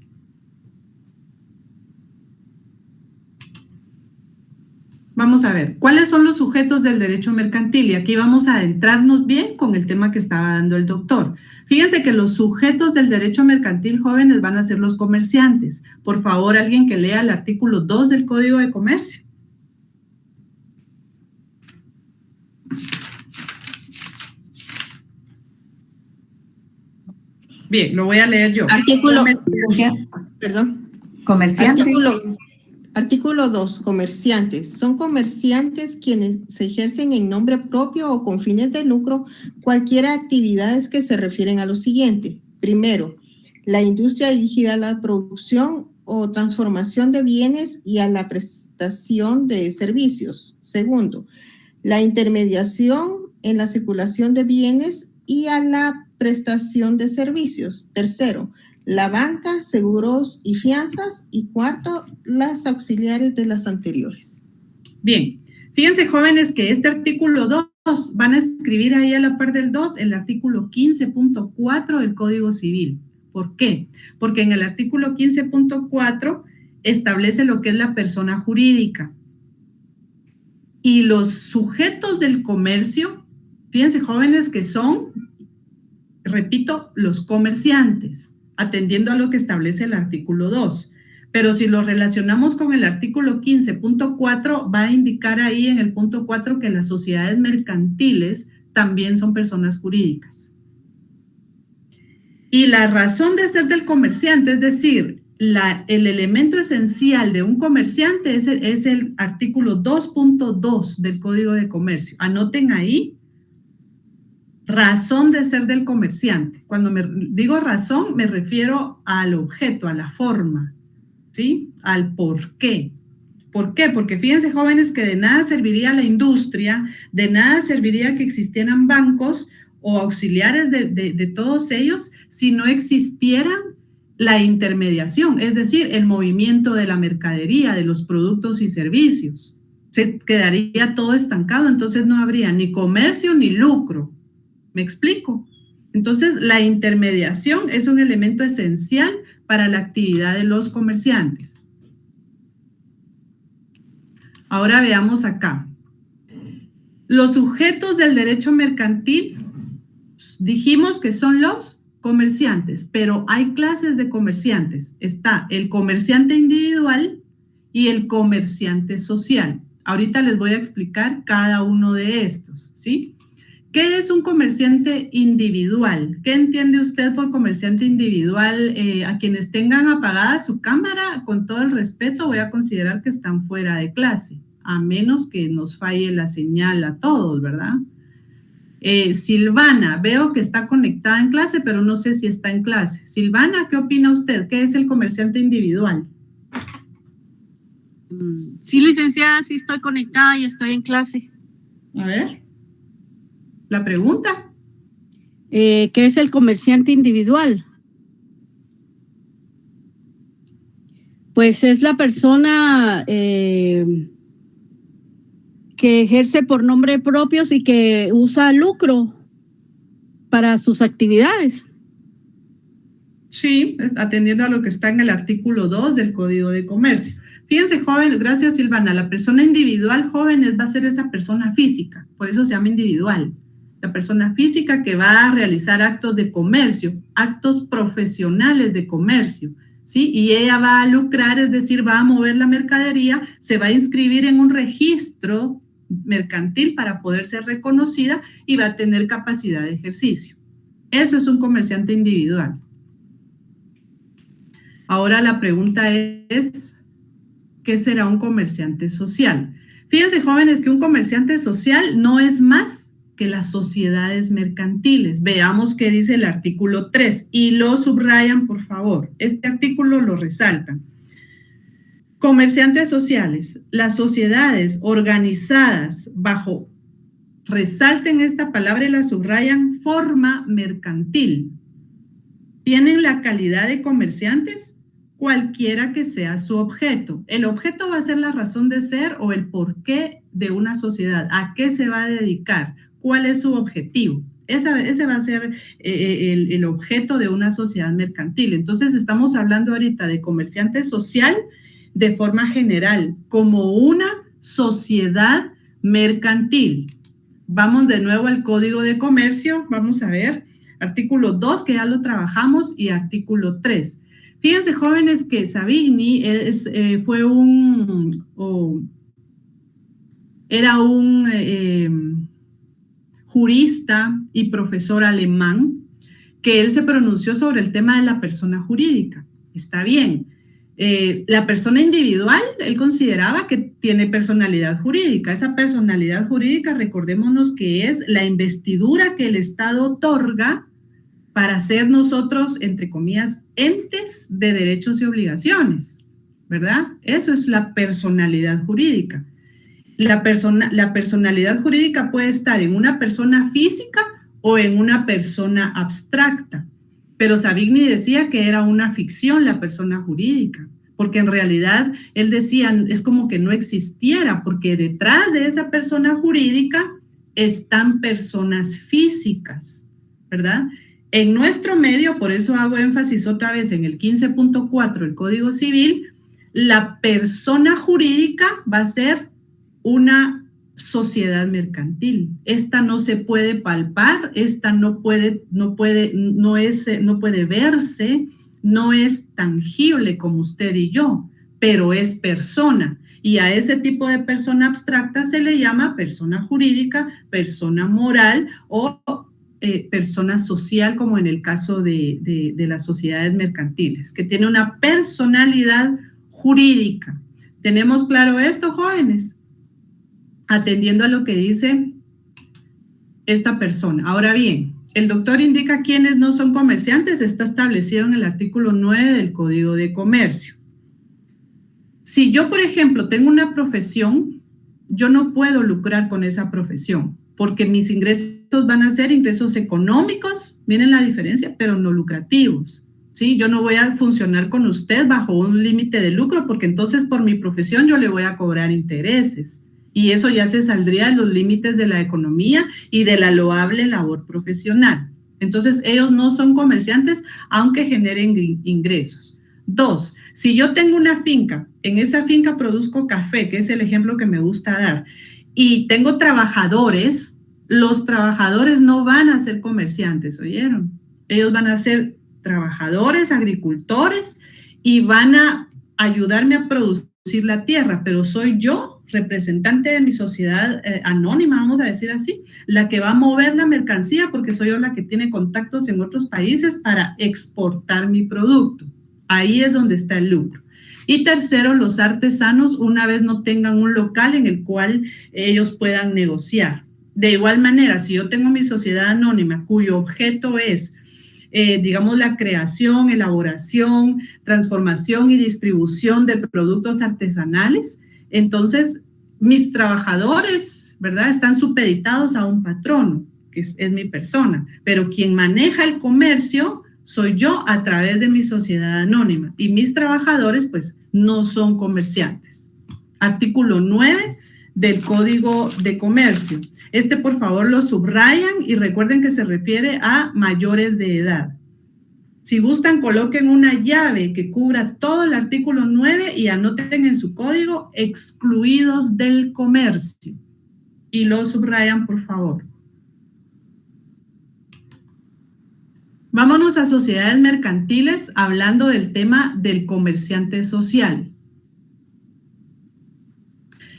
Vamos a ver, ¿cuáles son los sujetos del derecho mercantil? Y aquí vamos a adentrarnos bien con el tema que estaba dando el doctor. Fíjense que los sujetos del derecho mercantil, jóvenes, van a ser los comerciantes. Por favor, alguien que lea el artículo 2 del Código de Comercio. Bien, lo voy a leer yo. Comerciantes. Artículo 2, comerciantes. Son comerciantes quienes se ejercen en nombre propio o con fines de lucro cualquier actividades que se refieren a lo siguiente. Primero, la industria dirigida a la producción o transformación de bienes y a la prestación de servicios. Segundo, la intermediación en la circulación de bienes y a la prestación de servicios. Tercero, la banca, seguros y fianzas. Y cuarto, las auxiliares de las anteriores. Bien, fíjense, jóvenes, que este artículo 2 van a escribir ahí a la par del 2 el artículo 15.4 del Código Civil. ¿Por qué? Porque en el artículo 15.4 establece lo que es la persona jurídica. Y los sujetos del comercio, fíjense, jóvenes, que son, repito, los comerciantes, atendiendo a lo que establece el artículo 2. Pero si lo relacionamos con el artículo 15.4, va a indicar ahí en el punto 4 que las sociedades mercantiles también son personas jurídicas. Y la razón de ser del comerciante, es decir, el elemento esencial de un comerciante es el artículo 2.2 del Código de Comercio. Anoten ahí. Razón de ser del comerciante. Cuando digo razón, me refiero al objeto, a la forma, ¿sí? Al por qué. ¿Por qué? Porque fíjense, jóvenes, que de nada serviría la industria, de nada serviría que existieran bancos o auxiliares de todos ellos si no existieran la intermediación, es decir, el movimiento de la mercadería, de los productos y servicios. Se quedaría todo estancado, entonces no habría ni comercio ni lucro. ¿Me explico? Entonces, la intermediación es un elemento esencial para la actividad de los comerciantes. Ahora veamos acá. Los sujetos del derecho mercantil, dijimos que son los comerciantes, pero hay clases de comerciantes. Está el comerciante individual y el comerciante social. Ahorita les voy a explicar cada uno de estos, ¿sí? ¿Qué es un comerciante individual? ¿Qué entiende usted por comerciante individual? A quienes tengan apagada su cámara, con todo el respeto, voy a considerar que están fuera de clase, a menos que nos falle la señal a todos, ¿verdad? Silvana, veo que está conectada en clase, pero no sé si está en clase. Silvana, ¿qué opina usted? ¿Qué es el comerciante individual? Sí, licenciada, sí estoy conectada y estoy en clase. A ver, la pregunta. ¿Qué es el comerciante individual? Pues es la persona que ejerce por nombre propios y que usa lucro para sus actividades. Sí, atendiendo a lo que está en el artículo 2 del Código de Comercio. Fíjense, jóvenes, gracias Silvana, la persona individual, jóvenes, va a ser esa persona física, por eso se llama individual. La persona física que va a realizar actos de comercio, actos profesionales de comercio, ¿sí? Y ella va a lucrar, es decir, va a mover la mercadería, se va a inscribir en un registro mercantil para poder ser reconocida y va a tener capacidad de ejercicio. Eso es un comerciante individual. Ahora la pregunta es, ¿qué será un comerciante social? Fíjense, jóvenes, que un comerciante social no es más que las sociedades mercantiles. Veamos qué dice el artículo 3 y lo subrayan, por favor. Este artículo lo resaltan. Comerciantes sociales, las sociedades organizadas bajo, resalten esta palabra y la subrayan, forma mercantil. ¿Tienen la calidad de comerciantes? Cualquiera que sea su objeto. El objeto va a ser la razón de ser o el porqué de una sociedad. ¿A qué se va a dedicar? ¿Cuál es su objetivo? Ese va a ser el objeto de una sociedad mercantil. Entonces, estamos hablando ahorita de comerciante social de forma general, como una sociedad mercantil. Vamos de nuevo al Código de Comercio. Vamos a ver artículo 2, que ya lo trabajamos, y artículo 3. Fíjense, jóvenes, que Savigny era un jurista y profesor alemán, que él se pronunció sobre el tema de la persona jurídica. Está bien. La persona individual, él consideraba que tiene personalidad jurídica. Esa personalidad jurídica, recordémonos que es la investidura que el Estado otorga para ser nosotros, entre comillas, entes de derechos y obligaciones, ¿verdad? Eso es la personalidad jurídica. La personalidad jurídica puede estar en una persona física o en una persona abstracta, pero Savigny decía que era una ficción la persona jurídica, porque en realidad él decía, es como que no existiera, porque detrás de esa persona jurídica están personas físicas, ¿verdad? En nuestro medio, por eso hago énfasis otra vez en el 15.4 del Código Civil, la persona jurídica va a ser una sociedad mercantil. Esta no se puede palpar, esta no puede verse, no es tangible como usted y yo, pero es persona. Y a ese tipo de persona abstracta se le llama persona jurídica, persona moral o persona social, como en el caso de las sociedades mercantiles, que tiene una personalidad jurídica. ¿Tenemos claro esto, jóvenes? Atendiendo a lo que dice esta persona. Ahora bien, el doctor indica quiénes no son comerciantes, está establecido en el artículo 9 del Código de Comercio. Si yo, por ejemplo, tengo una profesión, yo no puedo lucrar con esa profesión, porque mis ingresos van a ser ingresos económicos, miren la diferencia, pero no lucrativos, ¿sí? Yo no voy a funcionar con usted bajo un límite de lucro, porque entonces por mi profesión yo le voy a cobrar intereses, y eso ya se saldría de los límites de la economía y de la loable labor profesional. Entonces, ellos no son comerciantes, aunque generen ingresos. 2, si yo tengo una finca, en esa finca produzco café, que es el ejemplo que me gusta dar, y tengo trabajadores, los trabajadores no van a ser comerciantes, ¿oyeron? Ellos van a ser trabajadores, agricultores, y van a ayudarme a producir la tierra, pero soy yo, representante de mi sociedad anónima, vamos a decir así, la que va a mover la mercancía, porque soy yo la que tiene contactos en otros países para exportar mi producto. Ahí es donde está el lucro. Y tercero, los artesanos, una vez no tengan un local en el cual ellos puedan negociar. De igual manera, si yo tengo mi sociedad anónima cuyo objeto es, digamos, la creación, elaboración, transformación y distribución de productos artesanales, entonces mis trabajadores, ¿verdad?, están supeditados a un patrono, que es mi persona, pero quien maneja el comercio soy yo a través de mi sociedad anónima, y mis trabajadores pues no son comerciantes. Artículo 9 del Código de Comercio. Este, por favor, lo subrayan y recuerden que se refiere a mayores de edad. Si gustan, coloquen una llave que cubra todo el artículo 9 y anoten en su código excluidos del comercio. Y lo subrayan, por favor. Vámonos a sociedades mercantiles, hablando del tema del comerciante social.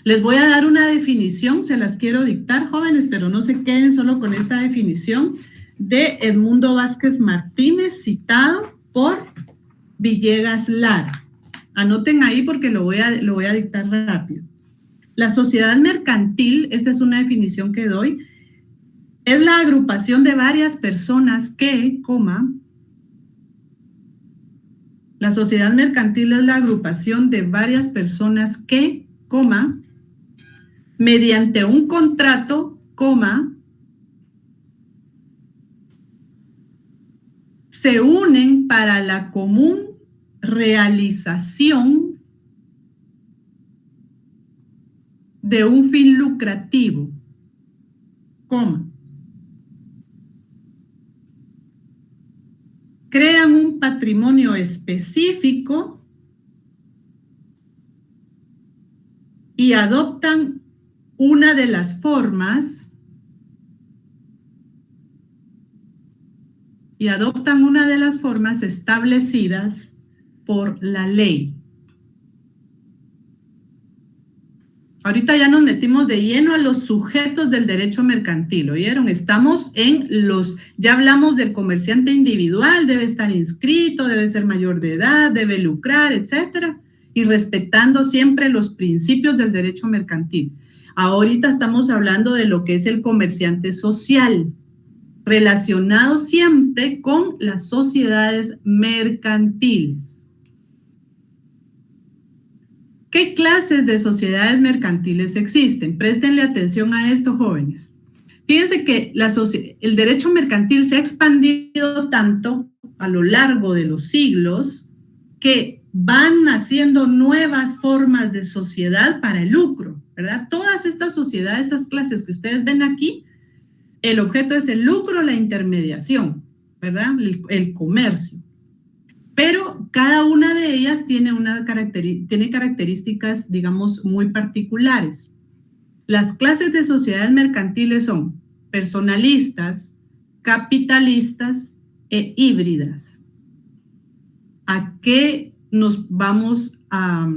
Les voy a dar una definición, se las quiero dictar, jóvenes, pero no se queden solo con esta definición de Edmundo Vázquez Martínez, citado por Villegas Lara. Anoten ahí porque lo voy a dictar rápido. La sociedad mercantil, esta es una definición que doy, es la agrupación de varias personas que, la sociedad mercantil es la agrupación de varias personas que, mediante un contrato, se unen para la común realización de un fin lucrativo, crean un patrimonio específico y adoptan una de las formas establecidas por la ley. Ahorita ya nos metimos de lleno a los sujetos del derecho mercantil, ¿oyeron? Estamos en ya hablamos del comerciante individual, debe estar inscrito, debe ser mayor de edad, debe lucrar, etcétera, y respetando siempre los principios del derecho mercantil. Ahorita estamos hablando de lo que es el comerciante social, relacionado siempre con las sociedades mercantiles. ¿Qué clases de sociedades mercantiles existen? Préstenle atención a esto, jóvenes. Fíjense que el derecho mercantil se ha expandido tanto a lo largo de los siglos que van naciendo nuevas formas de sociedad para el lucro, ¿verdad? Todas estas sociedades, estas clases que ustedes ven aquí, el objeto es el lucro, la intermediación, ¿verdad? El comercio. Pero cada una de ellas tiene características, digamos, muy particulares. Las clases de sociedades mercantiles son personalistas, capitalistas e híbridas. ¿A qué nos vamos a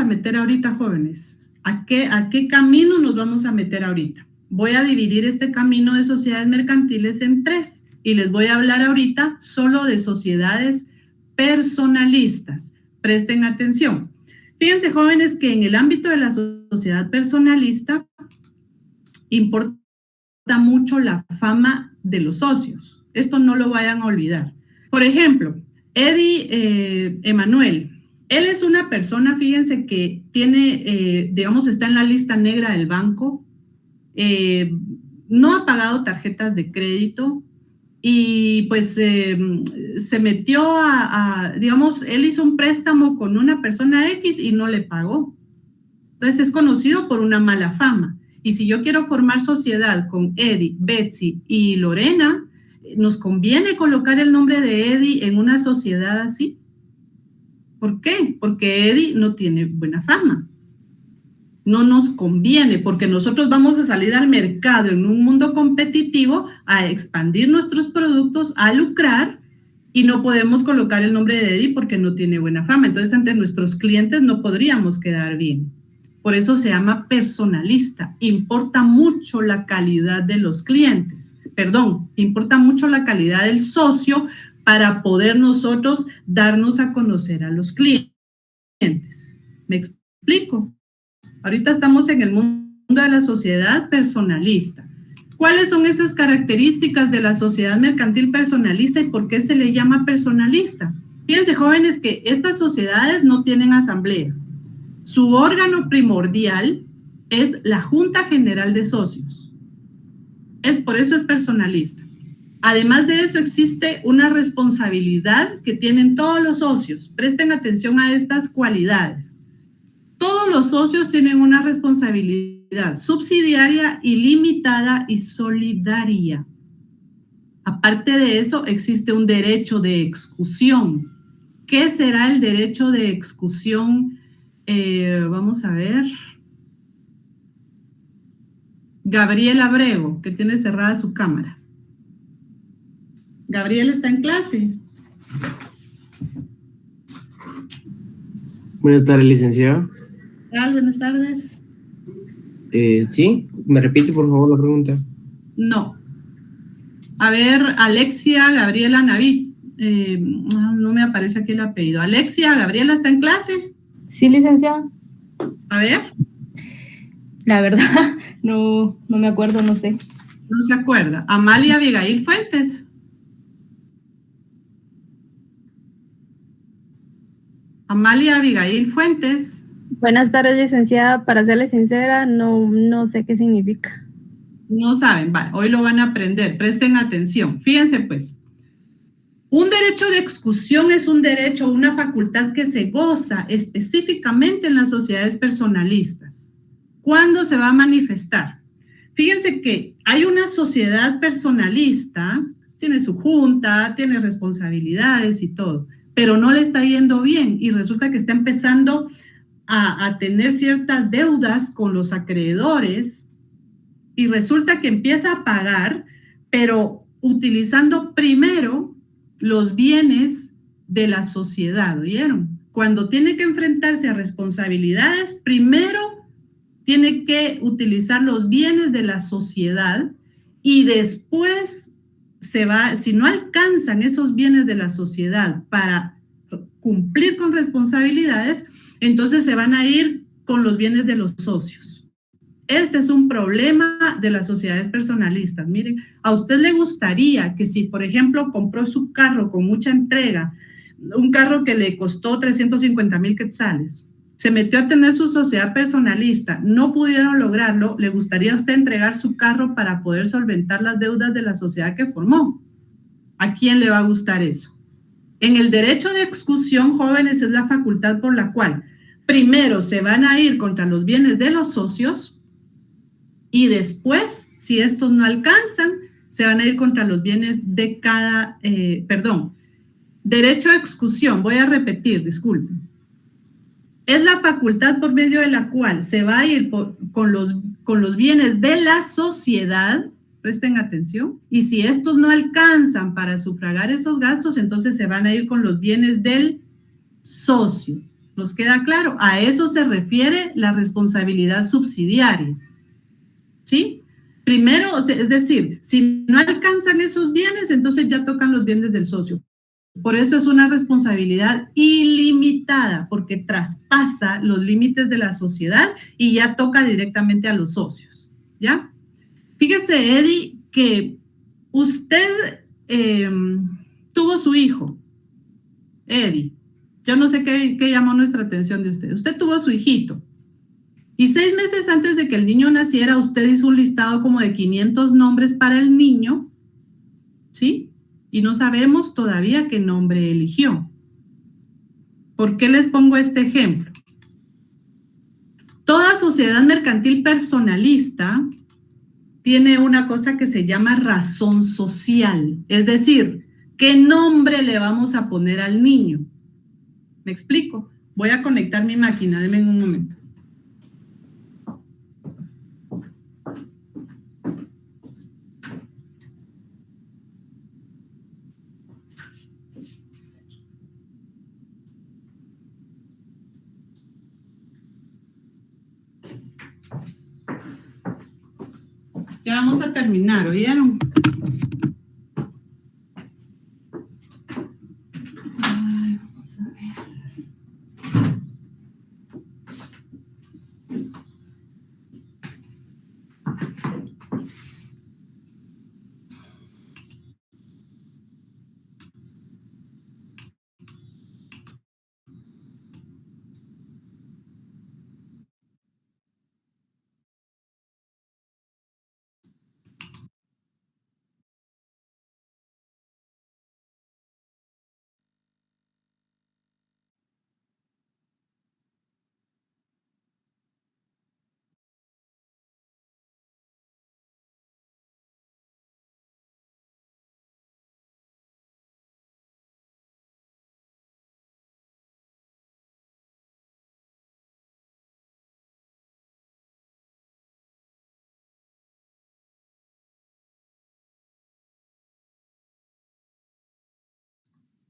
meter ahorita, jóvenes? ¿A qué camino nos vamos a meter ahorita? Voy a dividir este camino de sociedades mercantiles en 3. Y les voy a hablar ahorita solo de sociedades personalistas. Presten atención. Fíjense, jóvenes, que en el ámbito de la sociedad personalista importa mucho la fama de los socios. Esto no lo vayan a olvidar. Por ejemplo, Eddie Emanuel. Él es una persona, fíjense, que tiene, digamos, está en la lista negra del banco. No ha pagado tarjetas de crédito. Y pues se metió digamos, él hizo un préstamo con una persona X y no le pagó. Entonces es conocido por una mala fama. Y si yo quiero formar sociedad con Eddie, Betsy y Lorena, ¿nos conviene colocar el nombre de Eddie en una sociedad así? ¿Por qué? Porque Eddie no tiene buena fama. No nos conviene porque nosotros vamos a salir al mercado en un mundo competitivo a expandir nuestros productos, a lucrar, y no podemos colocar el nombre de Eddie porque no tiene buena fama. Entonces, ante nuestros clientes no podríamos quedar bien. Por eso se llama personalista. Importa mucho la calidad de los clientes. Perdón, importa mucho la calidad del socio para poder nosotros darnos a conocer a los clientes. ¿Me explico? Ahorita estamos en el mundo de la sociedad personalista. ¿Cuáles son esas características de la sociedad mercantil personalista y por qué se le llama personalista? Fíjense, jóvenes, que estas sociedades no tienen asamblea. Su órgano primordial es la Junta General de Socios. Por eso es personalista. Además de eso, existe una responsabilidad que tienen todos los socios. Presten atención a estas cualidades. Todos los socios tienen una responsabilidad subsidiaria, ilimitada y solidaria. Aparte de eso, existe un derecho de excusión. ¿Qué será el derecho de excusión? Vamos a ver. Gabriel Abrego, que tiene cerrada su cámara. Gabriel está en clase. Buenas tardes, licenciado. Buenas tardes. Sí, ¿me repite por favor la pregunta? No. A ver, Alexia Gabriela Navid. No me aparece aquí el apellido. Alexia Gabriela, ¿está en clase? Sí, licenciada. A ver. La verdad, no me acuerdo, no sé. No se acuerda. Amalia Abigail Fuentes. Amalia Abigail Fuentes. Buenas tardes, licenciada. Para serle sincera, no sé qué significa. No saben, vale, hoy lo van a aprender. Presten atención. Fíjense pues. Un derecho de excusión es un derecho, una facultad que se goza específicamente en las sociedades personalistas. ¿Cuándo se va a manifestar? Fíjense que hay una sociedad personalista, tiene su junta, tiene responsabilidades y todo, pero no le está yendo bien y resulta que está empezando a tener ciertas deudas con los acreedores y resulta que empieza a pagar, pero utilizando primero los bienes de la sociedad, ¿oyeron? Cuando tiene que enfrentarse a responsabilidades, primero tiene que utilizar los bienes de la sociedad y después si no alcanzan esos bienes de la sociedad para cumplir con responsabilidades, entonces se van a ir con los bienes de los socios. Este es un problema de las sociedades personalistas. Miren, a usted le gustaría que si, por ejemplo, compró su carro con mucha entrega, un carro que le costó 350,000 quetzales, se metió a tener su sociedad personalista, no pudieron lograrlo, ¿le gustaría a usted entregar su carro para poder solventar las deudas de la sociedad que formó? ¿A quién le va a gustar eso? En el derecho de excusión, jóvenes, es la facultad por la cual primero se van a ir contra los bienes de los socios y después, si estos no alcanzan, se van a ir contra los bienes de cada, derecho de excusión, voy a repetir, disculpen. Es la facultad por medio de la cual se va a ir con los bienes de la sociedad, presten atención, y si estos no alcanzan para sufragar esos gastos, entonces se van a ir con los bienes del socio. ¿Nos queda claro? A eso se refiere la responsabilidad subsidiaria. ¿Sí? Primero, es decir, si no alcanzan esos bienes, entonces ya tocan los bienes del socio. Por eso es una responsabilidad ilimitada, porque traspasa los límites de la sociedad y ya toca directamente a los socios. ¿Ya? Fíjese, Eddie, que usted tuvo su hijo. Eddie, yo no sé qué llamó nuestra atención de usted. Usted tuvo su hijito. Y 6 meses antes de que el niño naciera, usted hizo un listado como de 500 nombres para el niño, ¿sí? Y no sabemos todavía qué nombre eligió. ¿Por qué les pongo este ejemplo? Toda sociedad mercantil personalista tiene una cosa que se llama razón social. Es decir, ¿qué nombre le vamos a poner al niño? ¿Me explico? Voy a conectar mi máquina, denme un momento. Ya vamos a terminar, ¿oyeron? Ay, vamos a ver.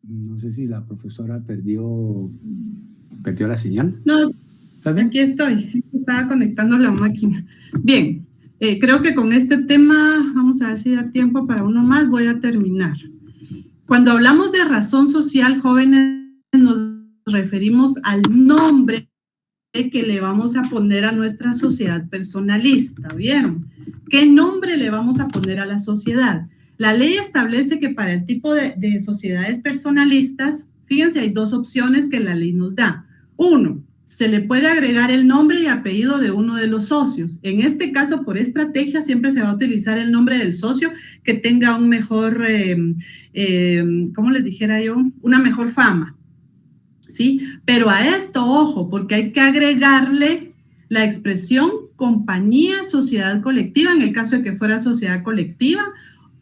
No sé si la profesora perdió la señal. No, aquí estoy. Estaba conectando la máquina. Bien, creo que con este tema, vamos a ver si da tiempo para uno más, voy a terminar. Cuando hablamos de razón social, jóvenes, nos referimos al nombre que le vamos a poner a nuestra sociedad personalista, ¿vieron? ¿Qué nombre le vamos a poner a la sociedad? La ley establece que para el tipo de sociedades personalistas, fíjense, hay dos opciones que la ley nos da. Uno, se le puede agregar el nombre y apellido de uno de los socios. En este caso, por estrategia, siempre se va a utilizar el nombre del socio que tenga un mejor, ¿cómo les dijera yo? Una mejor fama, ¿sí? Pero a esto, ojo, porque hay que agregarle la expresión compañía, sociedad colectiva, en el caso de que fuera sociedad colectiva,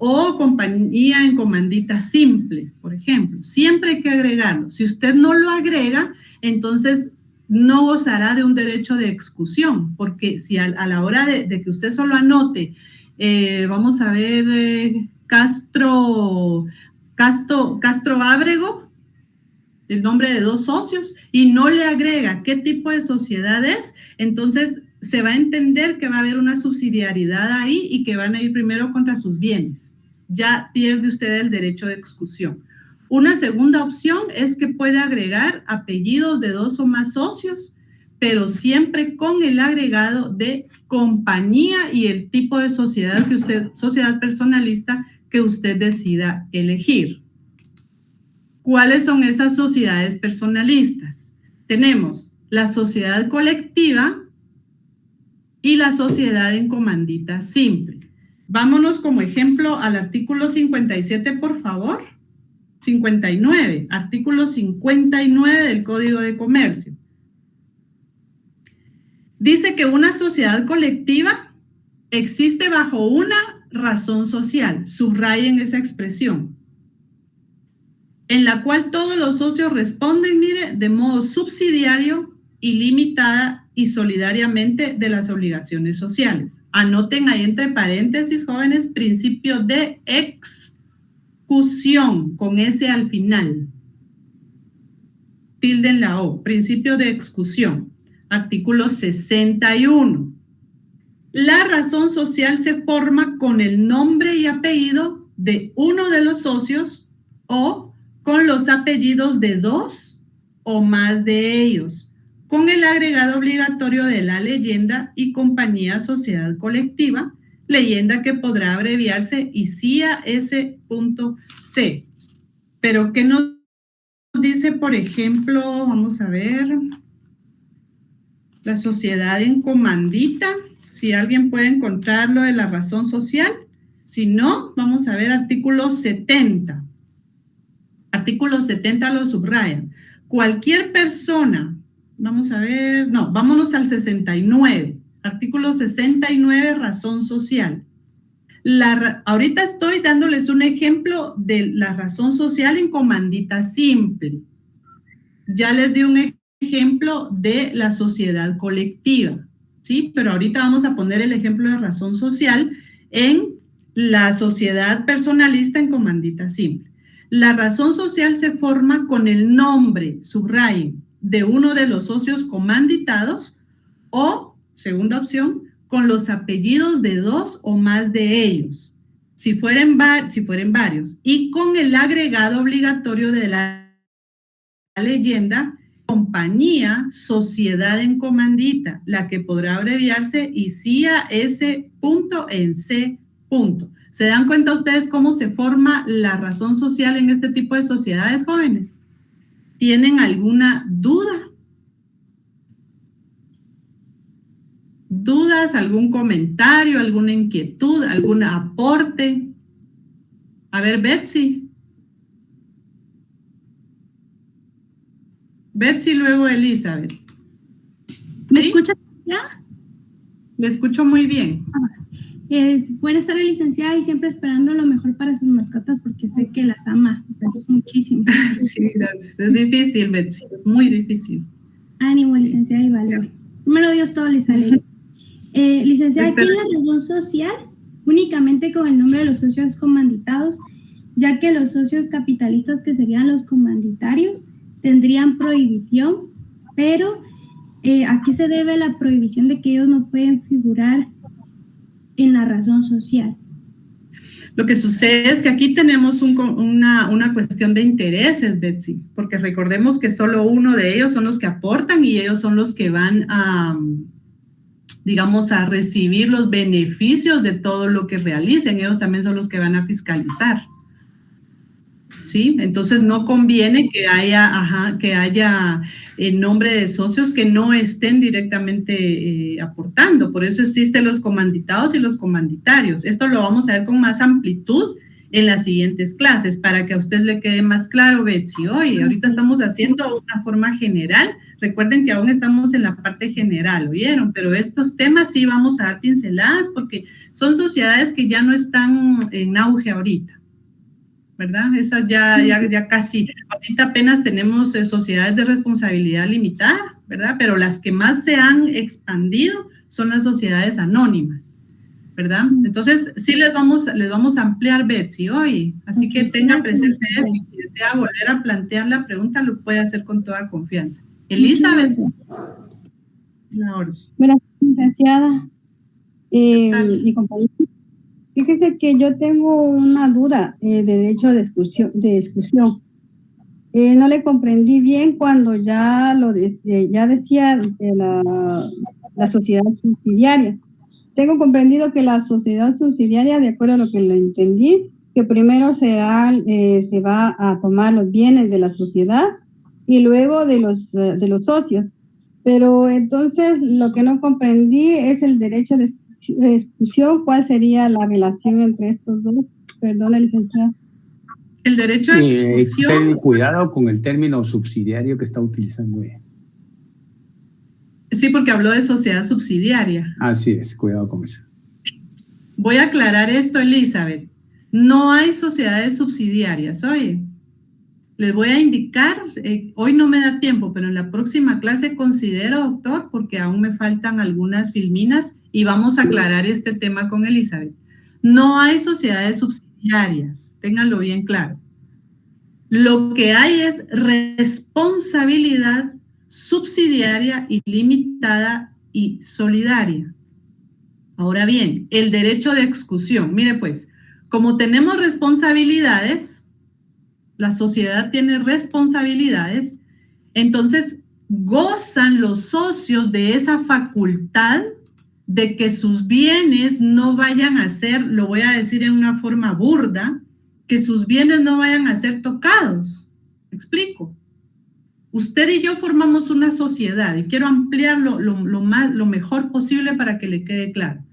o compañía en comandita simple, por ejemplo. Siempre hay que agregarlo. Si usted no lo agrega, entonces no gozará de un derecho de exclusión, porque si a la hora de que usted solo anote, vamos a ver, Castro Ábrego, el nombre de dos socios, y no le agrega qué tipo de sociedad es, entonces se va a entender que va a haber una subsidiariedad ahí y que van a ir primero contra sus bienes. Ya pierde usted el derecho de exclusión. Una segunda opción es que puede agregar apellidos de dos o más socios, pero siempre con el agregado de compañía y el tipo de sociedad sociedad personalista que usted decida elegir. ¿Cuáles son esas sociedades personalistas? Tenemos la sociedad colectiva y la sociedad en comandita simple. Vámonos como ejemplo al artículo 57, por favor. 59, artículo 59 del Código de Comercio. Dice que una sociedad colectiva existe bajo una razón social, subrayen esa expresión, en la cual todos los socios responden, mire, de modo subsidiario, ilimitada y solidariamente de las obligaciones sociales. Anoten ahí entre paréntesis, jóvenes, principio de exclusión, con S al final. Tilden la O, principio de exclusión. Artículo 61. La razón social se forma con el nombre y apellido de uno de los socios o con los apellidos de dos o más de ellos, con el agregado obligatorio de la leyenda y compañía sociedad colectiva, leyenda que podrá abreviarse ICIAS.C. Pero ¿qué nos dice, por ejemplo, vamos a ver, la sociedad en comandita? Si alguien puede encontrarlo de la razón social. Si no, vamos a ver artículo 70. Artículo 70 lo subrayan. Cualquier persona, vamos a ver, no, vámonos al 69. Artículo 69, razón social. Ahorita estoy dándoles un ejemplo de la razón social en comandita simple. Ya les di un ejemplo de la sociedad colectiva, ¿sí? Pero ahorita vamos a poner el ejemplo de razón social en la sociedad personalista en comandita simple. La razón social se forma con el nombre, subrayen, de uno de los socios comanditados o, segunda opción, con los apellidos de 2 o más de ellos, si fueren varios, y con el agregado obligatorio de la leyenda compañía, sociedad en comandita, la que podrá abreviarse ICIA-S. en C. ¿Se dan cuenta ustedes cómo se forma la razón social en este tipo de sociedades, jóvenes? ¿Tienen alguna duda? ¿Dudas? ¿Algún comentario? ¿Alguna inquietud? ¿Algún aporte? A ver, Betsy. Betsy, luego Elizabeth. ¿Me escucha ya? Le escucho muy bien. Buenas tardes, licenciada, y siempre esperando lo mejor para sus mascotas porque sé que las ama muchísimo. Sí, gracias. Es difícil, Betsy, muy difícil. Ánimo, licenciada, y valor. Primero Dios, todo le sale. Licenciada, aquí en la razón social, únicamente con el nombre de los socios comanditados, ya que los socios capitalistas, que serían los comanditarios, tendrían prohibición, pero ¿a qué se debe la prohibición de que ellos no pueden figurar en la razón social? Lo que sucede es que aquí tenemos una cuestión de intereses, Betsy, porque recordemos que solo uno de ellos son los que aportan y ellos son los que van a, digamos, a recibir los beneficios de todo lo que realicen. Ellos también son los que van a fiscalizar. ¿Sí? Entonces no conviene que haya nombre de socios que no estén directamente aportando. Por eso existen los comanditados y los comanditarios. Esto lo vamos a ver con más amplitud en las siguientes clases, para que a usted le quede más claro, Betsy. Oye, ahorita estamos haciendo una forma general. Recuerden que aún estamos en la parte general, ¿oyeron? Pero estos temas sí vamos a dar pinceladas porque son sociedades que ya no están en auge ahorita, ¿verdad? Esas ya casi, ahorita apenas tenemos sociedades de responsabilidad limitada, ¿verdad? Pero las que más se han expandido son las sociedades anónimas, ¿verdad? Entonces, sí les vamos a ampliar, Betsy, hoy, así que tenga presente eso, y si desea volver a plantear la pregunta, lo puede hacer con toda confianza. Elizabeth. Gracias, licenciada. Mi compañera. Fíjese que yo tengo una duda de derecho de exclusión. No le comprendí bien cuando ya decía de la sociedad subsidiaria. Tengo comprendido que la sociedad subsidiaria, de acuerdo a lo que lo entendí, que primero se va a tomar los bienes de la sociedad y luego de los socios. Pero entonces lo que no comprendí es el derecho de exclusión. ¿Cuál sería la relación entre estos dos? Perdón, licenciada. El derecho de exclusión. Ten cuidado con el término subsidiario que está utilizando ella. Sí, porque habló de sociedad subsidiaria. Así es, cuidado con eso. Voy a aclarar esto, Elizabeth. No hay sociedades subsidiarias, oye. Les voy a indicar, hoy no me da tiempo, pero en la próxima clase considero, doctor, porque aún me faltan algunas filminas y vamos a aclarar este tema con Elizabeth. No hay sociedades subsidiarias, ténganlo bien claro. Lo que hay es responsabilidad subsidiaria, ilimitada y solidaria. Ahora bien, el derecho de exclusión. Mire pues, como tenemos responsabilidades, la sociedad tiene responsabilidades, entonces gozan los socios de esa facultad de que sus bienes no vayan a ser, lo voy a decir en una forma burda, que sus bienes no vayan a ser tocados. ¿Me explico? Usted y yo formamos una sociedad y quiero ampliarlo lo mejor posible para que le quede claro.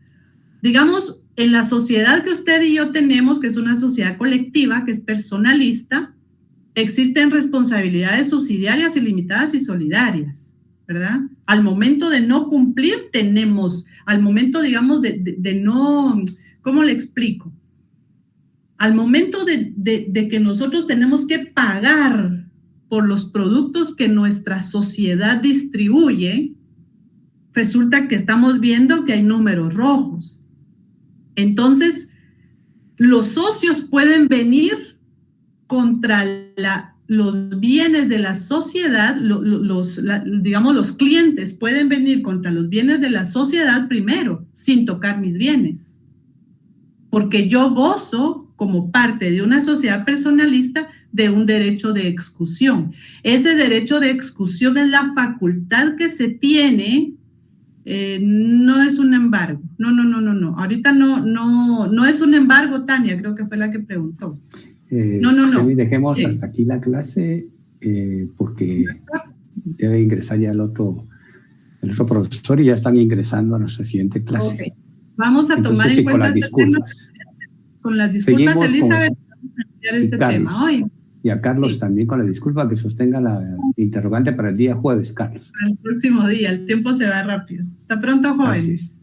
Digamos, en la sociedad que usted y yo tenemos, que es una sociedad colectiva, que es personalista, existen responsabilidades subsidiarias, ilimitadas y solidarias, ¿verdad? Al momento de no cumplir, tenemos, al momento, digamos, de no, ¿cómo le explico? Al momento de que nosotros tenemos que pagar por los productos que nuestra sociedad distribuye, resulta que estamos viendo que hay números rojos. Entonces, los socios pueden venir contra los bienes de la sociedad, digamos, los clientes pueden venir contra los bienes de la sociedad primero, sin tocar mis bienes. Porque yo gozo, como parte de una sociedad personalista, de un derecho de excusión. Ese derecho de excusión es la facultad que se tiene, no es un embargo. No. Ahorita no es un embargo, Tania, creo que fue la que preguntó. No. Dejemos hasta aquí la clase porque debe ingresar ya el otro profesor y ya están ingresando a nuestra siguiente clase. Okay. Vamos a tomar en cuenta con las disculpas. Con las disculpas, Seguimos Elizabeth, vamos a cambiar este Carlos, tema hoy. Y a Carlos Sí. también con la disculpa que sostenga la interrogante para el día jueves, Carlos. Al próximo día, el tiempo se va rápido. Hasta pronto, jóvenes.